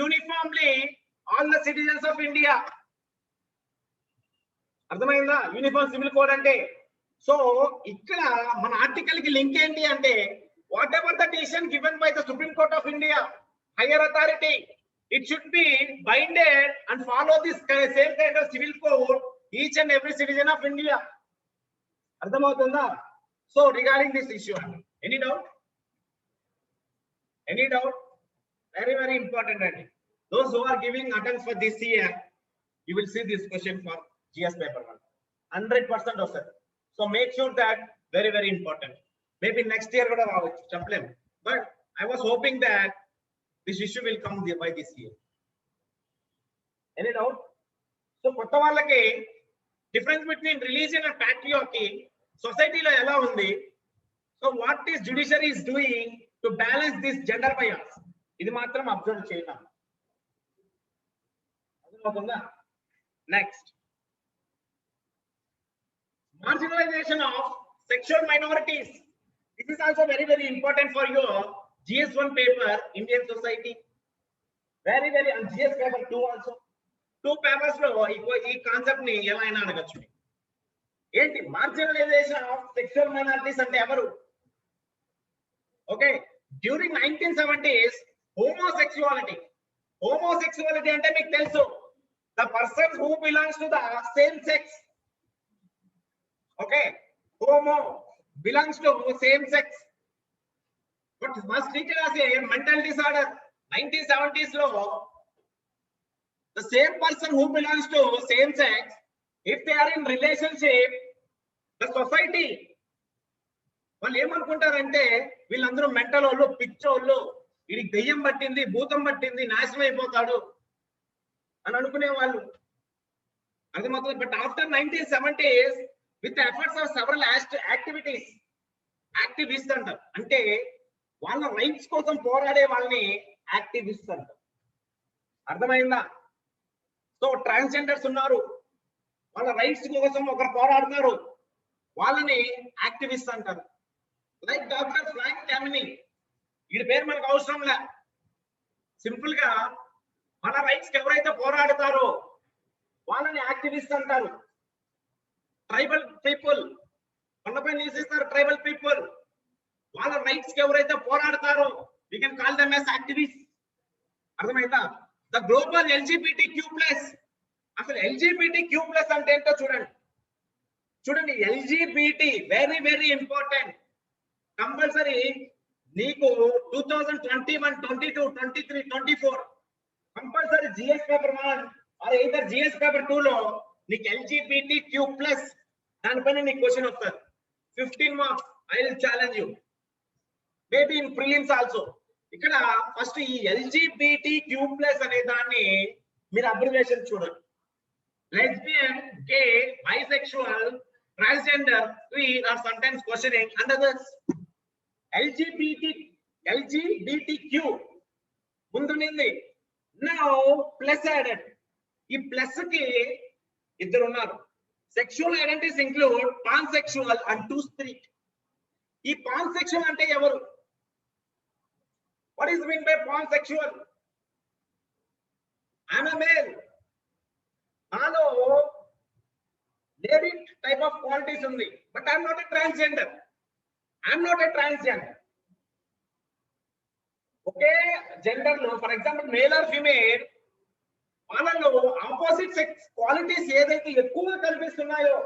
Speaker 1: uniformly all the citizens of India. అర్థమైందా? Uniform civil code అంటే. So ఇక్కడ మన article కి link ఏంటి అంటే whatever the decision given by the Supreme Court of India, higher authority, it should be binded and follow this same kind of civil code each and every citizen of India. Ardhamautunda? So regarding this issue, any doubt? Any doubt? Very, very important. Those who are giving attempts for this year, you will see this question for GS paper 1. 100% of it. So make sure that very, very important. Maybe next year, but I was hoping that this issue will come by this year. Any doubt? So, కొత్త వాళ్ళకి difference between religion and patriarchy society lo ela undi. So what is judiciary is doing to balance this gender bias? ఇది మాత్రం observe చేయాలి. అర్థమవుతుందా? Next, marginalization of sexual minorities. This is also very, very important for your GS1 paper, Indian society. Very, very, and GS paper 2 also. 2 papers లో ఈ concept ని ఎలా అయినా అడగచ్చు. ఏంటి మార్జినలైజేషన్ ఆఫ్ సెక్షువల్ మైనారిటీస్ అంటే ఎవరు? ఓకే, డ్యూరింగ్ 1970s హోమోసెక్సువాలిటీ అంటే మీకు తెలుసు, the person who belongs to the same sex. Okay, homo belongs to same sex, but was treated as a mental disorder. 1970s lo the same person who belongs to same sex, if they are in relationship, the society వాళ్ళు ఏమనుకుంటారంటే వీళ్ళందరూ mental వాళ్ళు, పిచ్చోళ్ళు, వీడికి దెయ్యం పట్టింది, భూతం పట్టింది, నాశనం అయిపోతాడు అని అనుకునే వాళ్ళు. అర్థమవుతుంది. But after 1970s with the efforts of several activities, activist అంటారు, అంటే వాళ్ళ రైట్స్ కోసం పోరాడే వాళ్ళని యాక్టివిస్ట్ అంటారు. అర్థమైందా? సో ట్రాన్స్జెండర్స్ ఉన్నారు, వాళ్ళ రైట్స్ కోసం ఒకరు పోరాడుతున్నారు, వాళ్ళని యాక్టివిస్ట్ అంటారు. లైక్ డాక్టర్ ఫ్రాంక్ టామినీ, వీడి పేరు మనకు అవసరం లే, సింపుల్ గా మన రైట్స్ ఎవరైతే పోరాడుతారో వాళ్ళని యాక్టివిస్ట్ అంటారు. ట్రైబల్ పీపుల్, కొండపై నివసిస్తారు ట్రైబల్ పీపుల్, వాళ్ళ రైట్స్ కి ఎవరైతే పోరాడతారో we can call them as activists. అర్థమైందా? ద గ్లోబల్ LGBTQ+, అసలు LGBTQ+ అంటే ఏంటో చూడండి. LGBT very, very important. Compulsory నీకు 2021, 22, 23, 24 compulsory GS paper 1 or either GS paper 2 లో నీకు LGBTQ+ దానిపైన నీకు క్వశ్చన్ వస్తుంది. 15 marks. I will challenge you, maybe in prelims also. ఇక్కడ ఫస్ట్ ఈ LGBTQ+ అనే దాన్ని మీరు అబ్రివేషన్ చూడండి. Lesbian, gay, bisexual, transgender, queer are sometimes questioning under this LGBTQ ముందునింది. Now plus added. ఈ ప్లస్ కి ఇద్దరు ఉన్నారు. Sexual identities include pansexual and two spirit. ఈ పాన్సెక్షువల్ అంటే ఎవరు? What is mean by pansexual? I'm a male, నాలో lady type of qualities ఉంది, but I'm not a transgender. ఒకే జెండర్ లో for example male or female, వాళ్ళలో opposite sex qualities ఏదైతే ఎక్కువగా కనిపిస్తున్నాయో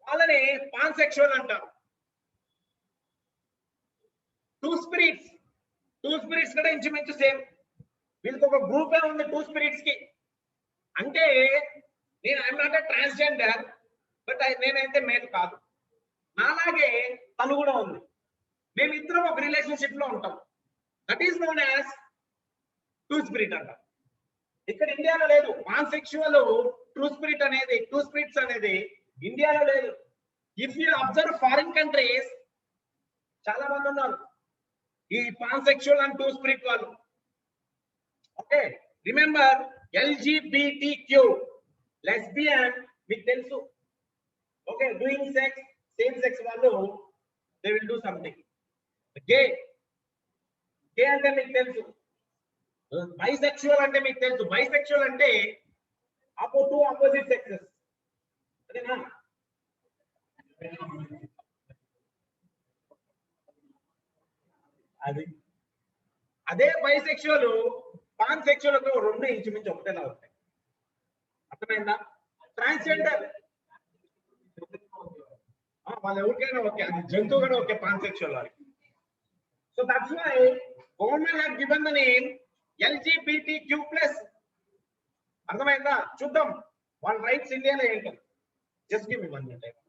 Speaker 1: వాళ్ళని పాన్సెక్షువల్ అంటారు. టూ స్పిరిట్స్ కూడా ఇంచుమించు సేమ్. వీళ్ళకి ఒక గ్రూపే ఉంది టూ స్పిరిట్స్ కి. అంటే నేను I'm not a transgender, but నేనైతే మేల్ కాదు, నాలాగే తను కూడా ఉంది, మేమిద్దరం ఒక రిలేషన్షిప్ లో ఉంటాం. That is known as two spirit అంటారు. ఇక్కడ ఇండియాలో లేదు. పాన్సెక్షువల్ టూ స్పిరిట్స్ అనేది ఇండియాలో లేదు. If you observe foreign countries చాలా మంది ఉన్నారు ఈ పాన్సెక్షువల్ అండ్ టూ స్పిరిట్ వాళ్ళు. ఓకే, రిమెంబర్ LGBTQ, లెస్బియన్ మీకు తెలుసు. Okay, doing sex, same sex వాళ్ళు దే విల్ డూ సంథింగ్. గే అంటే మీకు తెలుసు. బైసెక్షువల్ అంటే మీకు తెలుసు. బైసెక్షువల్ అంటే టూ ఆపోజిట్ సెక్సెస్. అదేనా? అది అదే బైసెక్షువల్ పాన్సెక్షువల్ రెండు ఇంచుమించు ఒకటేలా ఉంటాయి. అర్థమైందా? ట్రాన్స్జెండర్ వాళ్ళు ఎవరికైనా ఓకే, అది జంతువు కూడా ఓకే పాన్సెక్షువల్ వారికి. So that's why government have given the name LGBTQ+. అర్థమైందా? చూద్దాం వాళ్ళ రైట్స్ ఇండియాలో ఏంటో. Just give me 1 minute.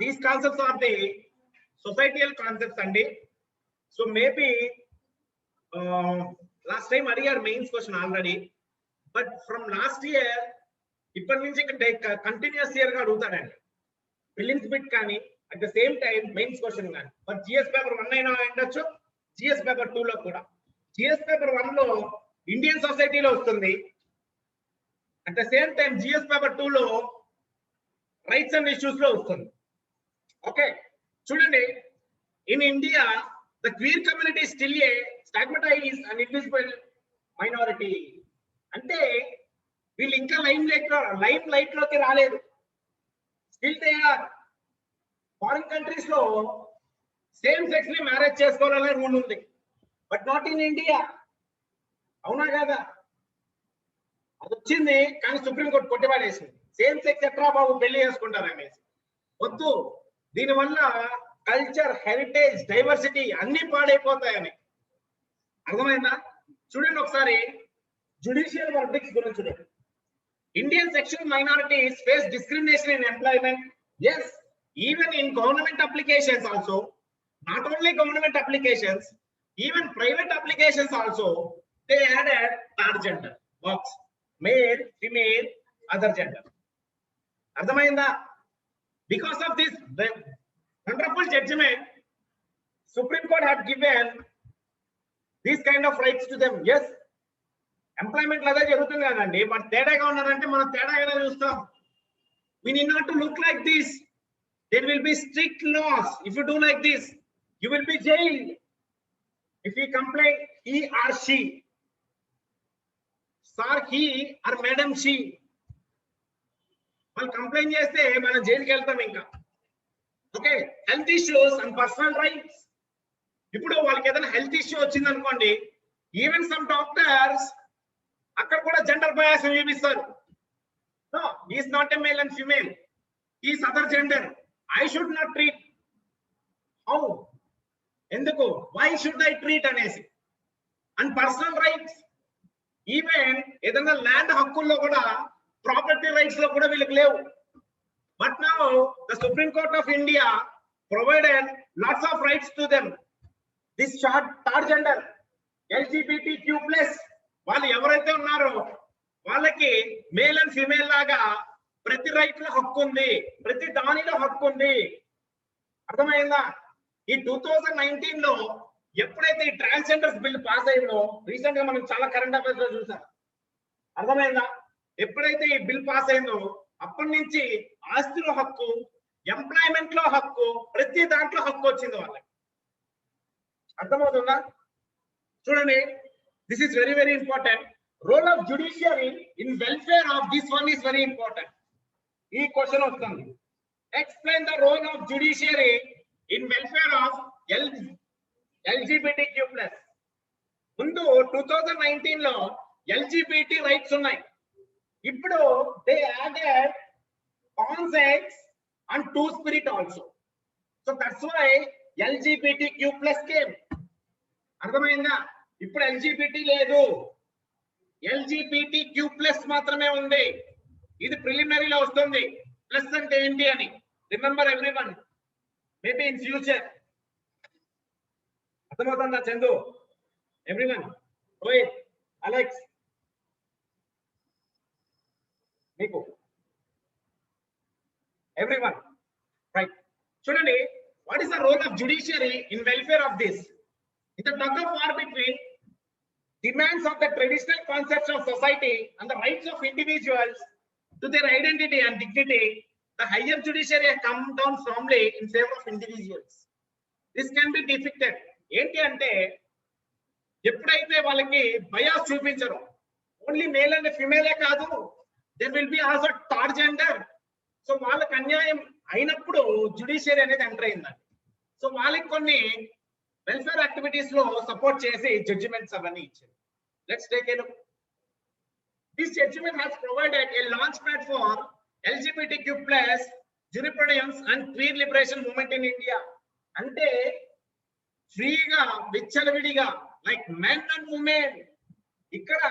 Speaker 1: These concepts are the societal concepts andi. So maybe last time I had mains question already, but from last year ippadi nunchi continuous year ga adugutadandi prelims bit kani at the same time mains question kani. But GS paper 1 ayina endachu, GS paper 2 lo kuda. GS paper 1 lo Indian society lo vastundi, at the same time GS paper 2 lo rights and issues lo vastundi. Okay, chudandi, in India the queer community is still a stigmatized and invisible minority. Ante వీళ్ళు ఇంకా lime light లోకి రాలేదు. Still they are. Foreign countries లో same sex ని marriage చేసుకోవాలనే rule ఉంది, but not in India. అవునా కదా? అది వచ్చింది కానీ సుప్రీంకోర్టు కొట్టిపాడేసింది. సేమ్ సెక్స్ ఎట్రా బాబు పెళ్లి చేసుకుంటారనేసి. వద్దు, దీనివల్ల కల్చర్, హెరిటేజ్, డైవర్సిటీ అన్ని పాడైపోతాయని. అర్థమైందా? చూడండి ఒకసారి జుడిషియల్ వర్డిక్ట్స్ గురించి చూడండి. Indian sexual minorities face discrimination in employment. Yes, even in government applications also. Not only government applications, even private applications also, they added third gender box: male, female, other gender. Ardhamainda? Because of this wonderful judgment, Supreme Court had given these kind of rights to them. Yes, employment అదే జరుగుతుంది కదండి. మన తేడాగా ఉన్నారంటే మనం తేడాగానే చూస్తాం. We need not to look like this. There will be strict laws. If you do like this, you will be jailed. If you complain, he or she, sir he or madam she, వాళ్ళు complaint చేస్తే మనం జైలుకి వెళ్తాం ఇంకా. Okay, health issues and personal rights. ఇప్పుడు వాళ్ళకి ఏదైనా health issue వచ్చింది అనుకోండి, ఈవెన్ సమ్ డాక్టర్స్ అక్కడ కూడా జెండర్ బయాస్ చూపిస్తారు. No, he is not a male and female, he is other gender. I should not treat. How? ఎందుకు? వై షుడ్ ఐ ట్రీట్ అనేసి. అండ్ పర్సనల్ రైట్స్, ఈవెన్ ఏదైనా land హక్కుల్లో కూడా, property rights లో కూడా వీళ్ళకి లేవు. But now the supreme court of India provided lots of rights to them. This third gender LGBTQ+, వాళ్ళు ఎవరైతే ఉన్నారో వాళ్ళకి మేల్ అండ్ ఫీమేల్ లాగా ప్రతి రైట్ లో హక్కు ఉంది, ప్రతి దానిలో హక్కు ఉంది. అర్థమైందా? ఈ 2019 లో ఎప్పుడైతే ఈ ట్రాన్స్జెండర్స్ బిల్ పాస్ అయిందో, రీసెంట్ గా మనం చాలా కరెంట్ అఫైర్స్ లో చూసాం. అర్థమైందా? ఎప్పుడైతే ఈ బిల్ పాస్ అయిందో అప్పటి నుంచి ఆస్తిలో హక్కు, ఎంప్లాయ్మెంట్ లో హక్కు, ప్రతి దాంట్లో హక్కు వచ్చింది వాళ్ళకి. అర్థమవుతుందా? చూడండి, this is very very important. Role of judiciary in welfare of this one is very important. Ee question vasthundi. Explain the role of judiciary in welfare of LGBTQ+. ముందు 2019 లో LGBT రైట్స్ ఉన్నాయి. ఇప్పుడు they added consex and two-spirit also. So that's why LGBTQ+ came. అర్థమైందా? ఇప్పుడు LGBT లేదు, LGBTQ+ మాత్రమే ఉంది. ఇది ప్రిలిమినరీలో వస్తుంది. ప్లస్ అంటే ఏంటి అని. Remember everyone, maybe in future. అర్థమవుతుందా చందు? Everyone, Rohit, Alex, మీకు everyone, right? చూడండి, what is the role of judiciary in welfare of this? It's a tug of war between demands of the traditional concepts of society and the rights of individuals to their identity and dignity. The higher judiciary has come down firmly in favor of individuals. This can be defected. ఏంటి అంటే ఎప్పుడైతే వాళ్ళకి bias చూపించరు, only male and ఫిమేలే కాదు, there will be also third gender. So వాళ్ళకి అన్యాయం అయినప్పుడు జుడిషియరీ అనేది ఎంటర్ అయిందండి. సో వాళ్ళకి కొన్ని వెల్ఫేర్ యాక్టివిటీస్ లో సపోర్ట్ చేసి జడ్జిమెంట్స్ అవన్నీ ఇచ్చారు. Let's take a look. This judgment has provided a launch pad for LGBTQ+ jurisprudence and queer liberation movement in India. అంటే ఫ్రీగా విచ్చలవిడిగా లైక్ మెన్ అండ్ ఉమెన్. ఇక్కడ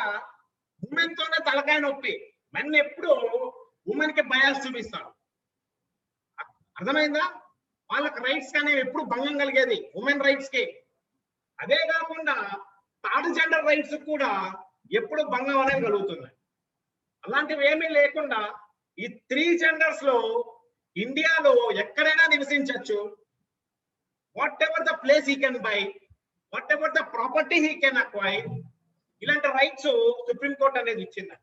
Speaker 1: ఉమెన్ తోనే తలకాయ నొప్పి, మెన్ ఎప్పుడు ఉమెన్ కి బయాస్ చూపిస్తాడు. అర్థమైందా? వాళ్ళకి రైట్స్ కానీ ఎప్పుడు భంగం కలిగేది ఉమెన్ రైట్స్ కి. అదే కాకుండా థర్డ్ జెండర్ రైట్స్ కూడా ఎప్పుడు భంగం అనేది కలుగుతుంది. అలాంటివి ఏమీ లేకుండా ఈ 3 జెండర్స్ లో ఇండియాలో ఎక్కడైనా నివసించవచ్చు. Whatever the place he can buy, whatever the property he can acquire, ఇలాంటి రైట్స్ సుప్రీం కోర్ట్ అనేది ఇచ్చింది.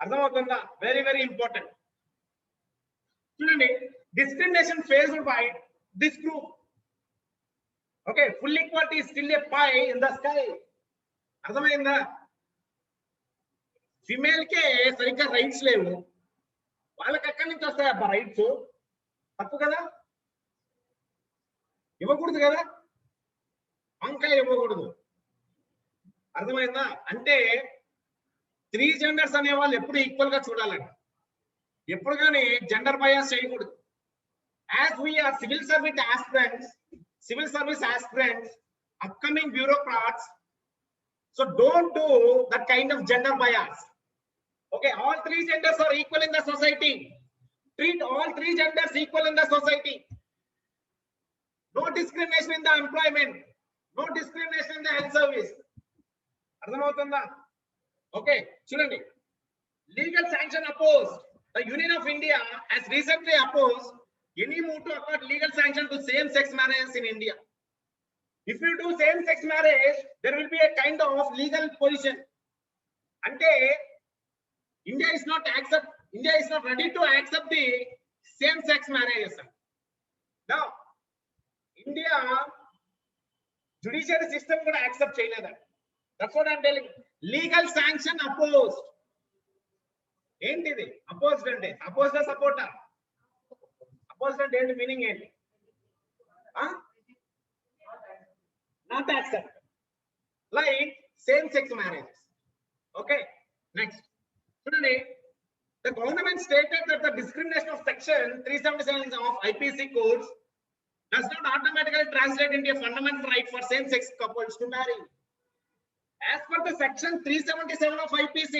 Speaker 1: అర్థమవుతుందా? Very very important. చూడండి, discrimination faced by this group. Okay, full equality still a pie in the sky. అర్థమైందా? Female కే సరిగ్గా rights లేవు, వాళ్ళకి ఎక్కడి నుంచి వస్తాయి అబ్బా రైట్స్? తప్పు కదా, ఇవ్వకూడదు కదా, వంకాయ ఇవ్వకూడదు. అర్థమైందా? అంటే 3 జెండర్స్ అనే వాళ్ళు ఎప్పుడు ఈక్వల్ గా చూడాలండి, ఎప్పుడు కానీ జెండర్ బయాస్ చేయకూడదు. As we are civil service aspirants, upcoming bureaucrats, so don't do that kind of gender bias. Okay, all 3 genders are equal in the society. Treat all 3 genders equal in the society. No discrimination in the employment, no discrimination in the health service. అర్థమవుతుందా? Okay, చూడండి, legal sanction opposed. The Union of India has recently opposed any move to accord legal sanction to same-sex marriages in India. If you do same-sex marriage, there will be a kind of legal position. అంటే India is not ready to accept the same-sex marriages. Now, India judiciary system కూడా accept చేయలేదండి. That's what I'm telling. Legal sanction opposed. ఏంటిది opposed అంటే? Opposed సపోర్టా? Opposed అంటే ఏంటి, meaning ఏంటి? Not accept, like same-sex marriages. Okay, next. The government stated that the discrimination of section 377 of IPC codes does not automatically translate into a fundamental right for same-sex couples to marry. As per the section 377 of IPC,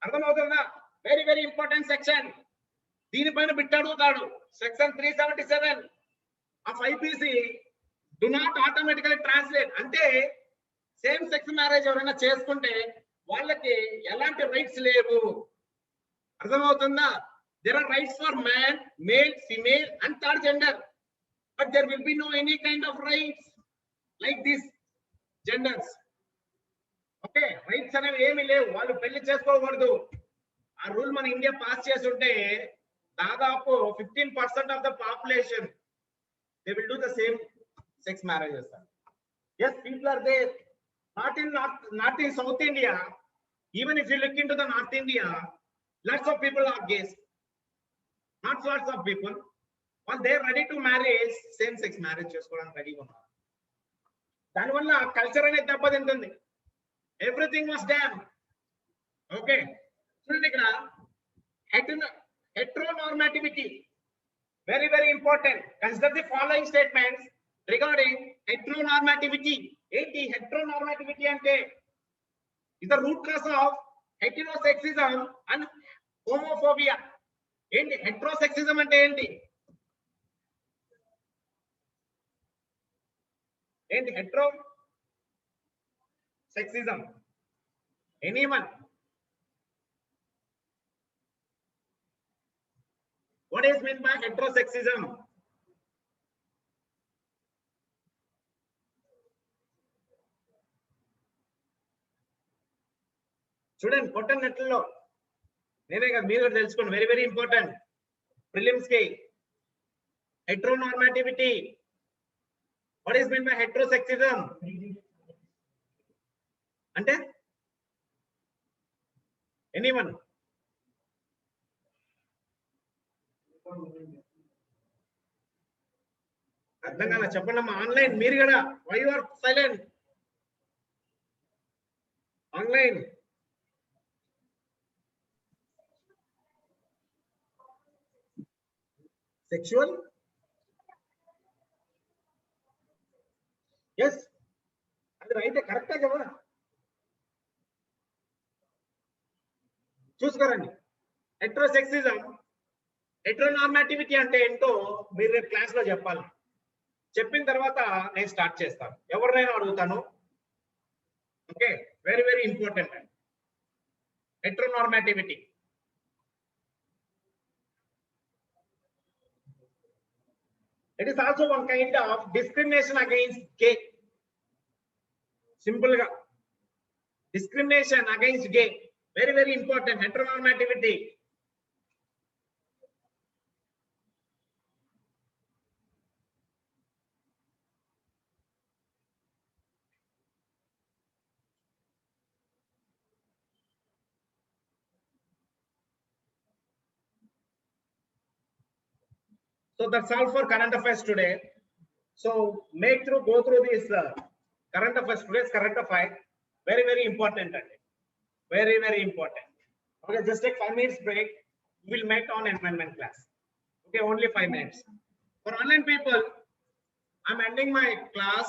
Speaker 1: అర్థమవుతుందా? Very very important section. దీనిపైన బిట్టడుగుతాడు. Section 377 of IPC do not automatically translate. అంటే same sex marriage ఎవరైనా చేసుకుంటే వాళ్ళకి ఎలాంటి rights లేవు. అర్థమవుతుందా? There are rights for man, male, female and third gender, but there will be no any kind of rights like this genders. Okay, rights అనేవి ఏమీ లేవు, వాళ్ళు పెళ్లి చేసుకోకూడదు. ఆ రూల్ మన ఇండియా పాస్ చేస్తుంటే దాదాపు 15% of the population they will do the same sex marriages. Yes, people are there. Not in South India. Even if you look into the North India, lots of people are gays. Not lots of people. Well, they are ready to marry same-sex marriage చేసుకోవడానికి రెడీగా ఉన్నారు. దానివల్ల culture అనేది దెబ్బతింటుంది. Everything was dam. Okay, చూడండి, ఇక్కడ heteronormativity, very very important. Consider the following statements regarding heteronormativity. ఏంటి heteronormativity అంటే? is the root cause of heterosexism and homophobia. ఏంటి హెట్రోసెక్సిజం అంటే ఏంటి? ఏంటి Hetero sexism? Anyone? What is meant by heterosexism? చూడండి కొట్టండి నెట్లో, నేనే కదా, మీరు కూడా తెలుసుకోండి. వెరీ వెరీ ఇంపార్టెంట్ ప్రిలిమ్స్ కి. Heteronormativity. What is mean by heterosexism అంటే? ఎనీవన్? అర్థం కాల, చెప్పండి అమ్మా. ఆన్లైన్ మీరు కూడా, why you are silent? Online sexual, yes అది రైతే, కరెక్టే కదా. చూసుకోరండి. హెట్రోసెక్సిజం, హెట్రోనార్మాటివిటీ అంటే ఏంటో మీరు రేపు క్లాస్ లో చెప్పాలి. చెప్పిన తర్వాత నేను స్టార్ట్ చేస్తాను, ఎవరినైనా అడుగుతాను. ఓకే, వెరీ వెరీ ఇంపార్టెంట్ అండి హెట్రోనార్మాటివిటీ. It is also one kind of discrimination against gay. Simple ga discrimination against gay, very very important. Heteronormativity. So that's all for current affairs today. So go through this current affairs, today's current affair. Very very important, very very important. Okay, just take 5 minutes break. We will meet on environment class. Okay, only 5 minutes. For online people, I'm ending my class.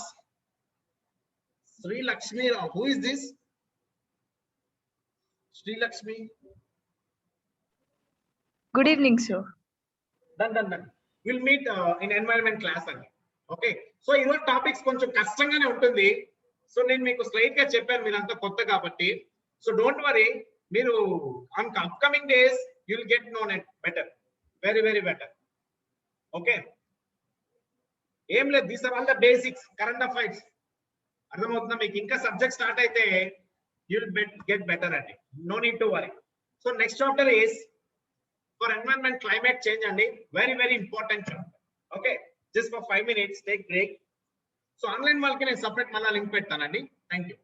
Speaker 1: Sri Lakshmi Rao. Who is this? Sri Lakshmi.
Speaker 2: Good evening, sir.
Speaker 1: Done. We'll meet in environment class. Okay. So your topics కొంచెం కష్టంగానే ఉంటుంది. So నేను మీకు slide గా చెప్పాను, మీరంతా కొత్త కాబట్టి. సో డోంట్ వరీ, మీరు on upcoming days you will get known it better, very very better. Okay, ఏం లేదు, these are all the basics current affairs. అర్థమవుతుందా మీకు? ఇంకా సబ్జెక్ట్ స్టార్ట్ అయితే యు విల్ గెట్ బెటర్ అండి, no need to worry. So next chapter is for environment climate change and very very important chapter. Okay, just for 5 minutes take break. So online వాళ్ళకి నేను separate మళ్ళా link పెడతానండి. Thank you.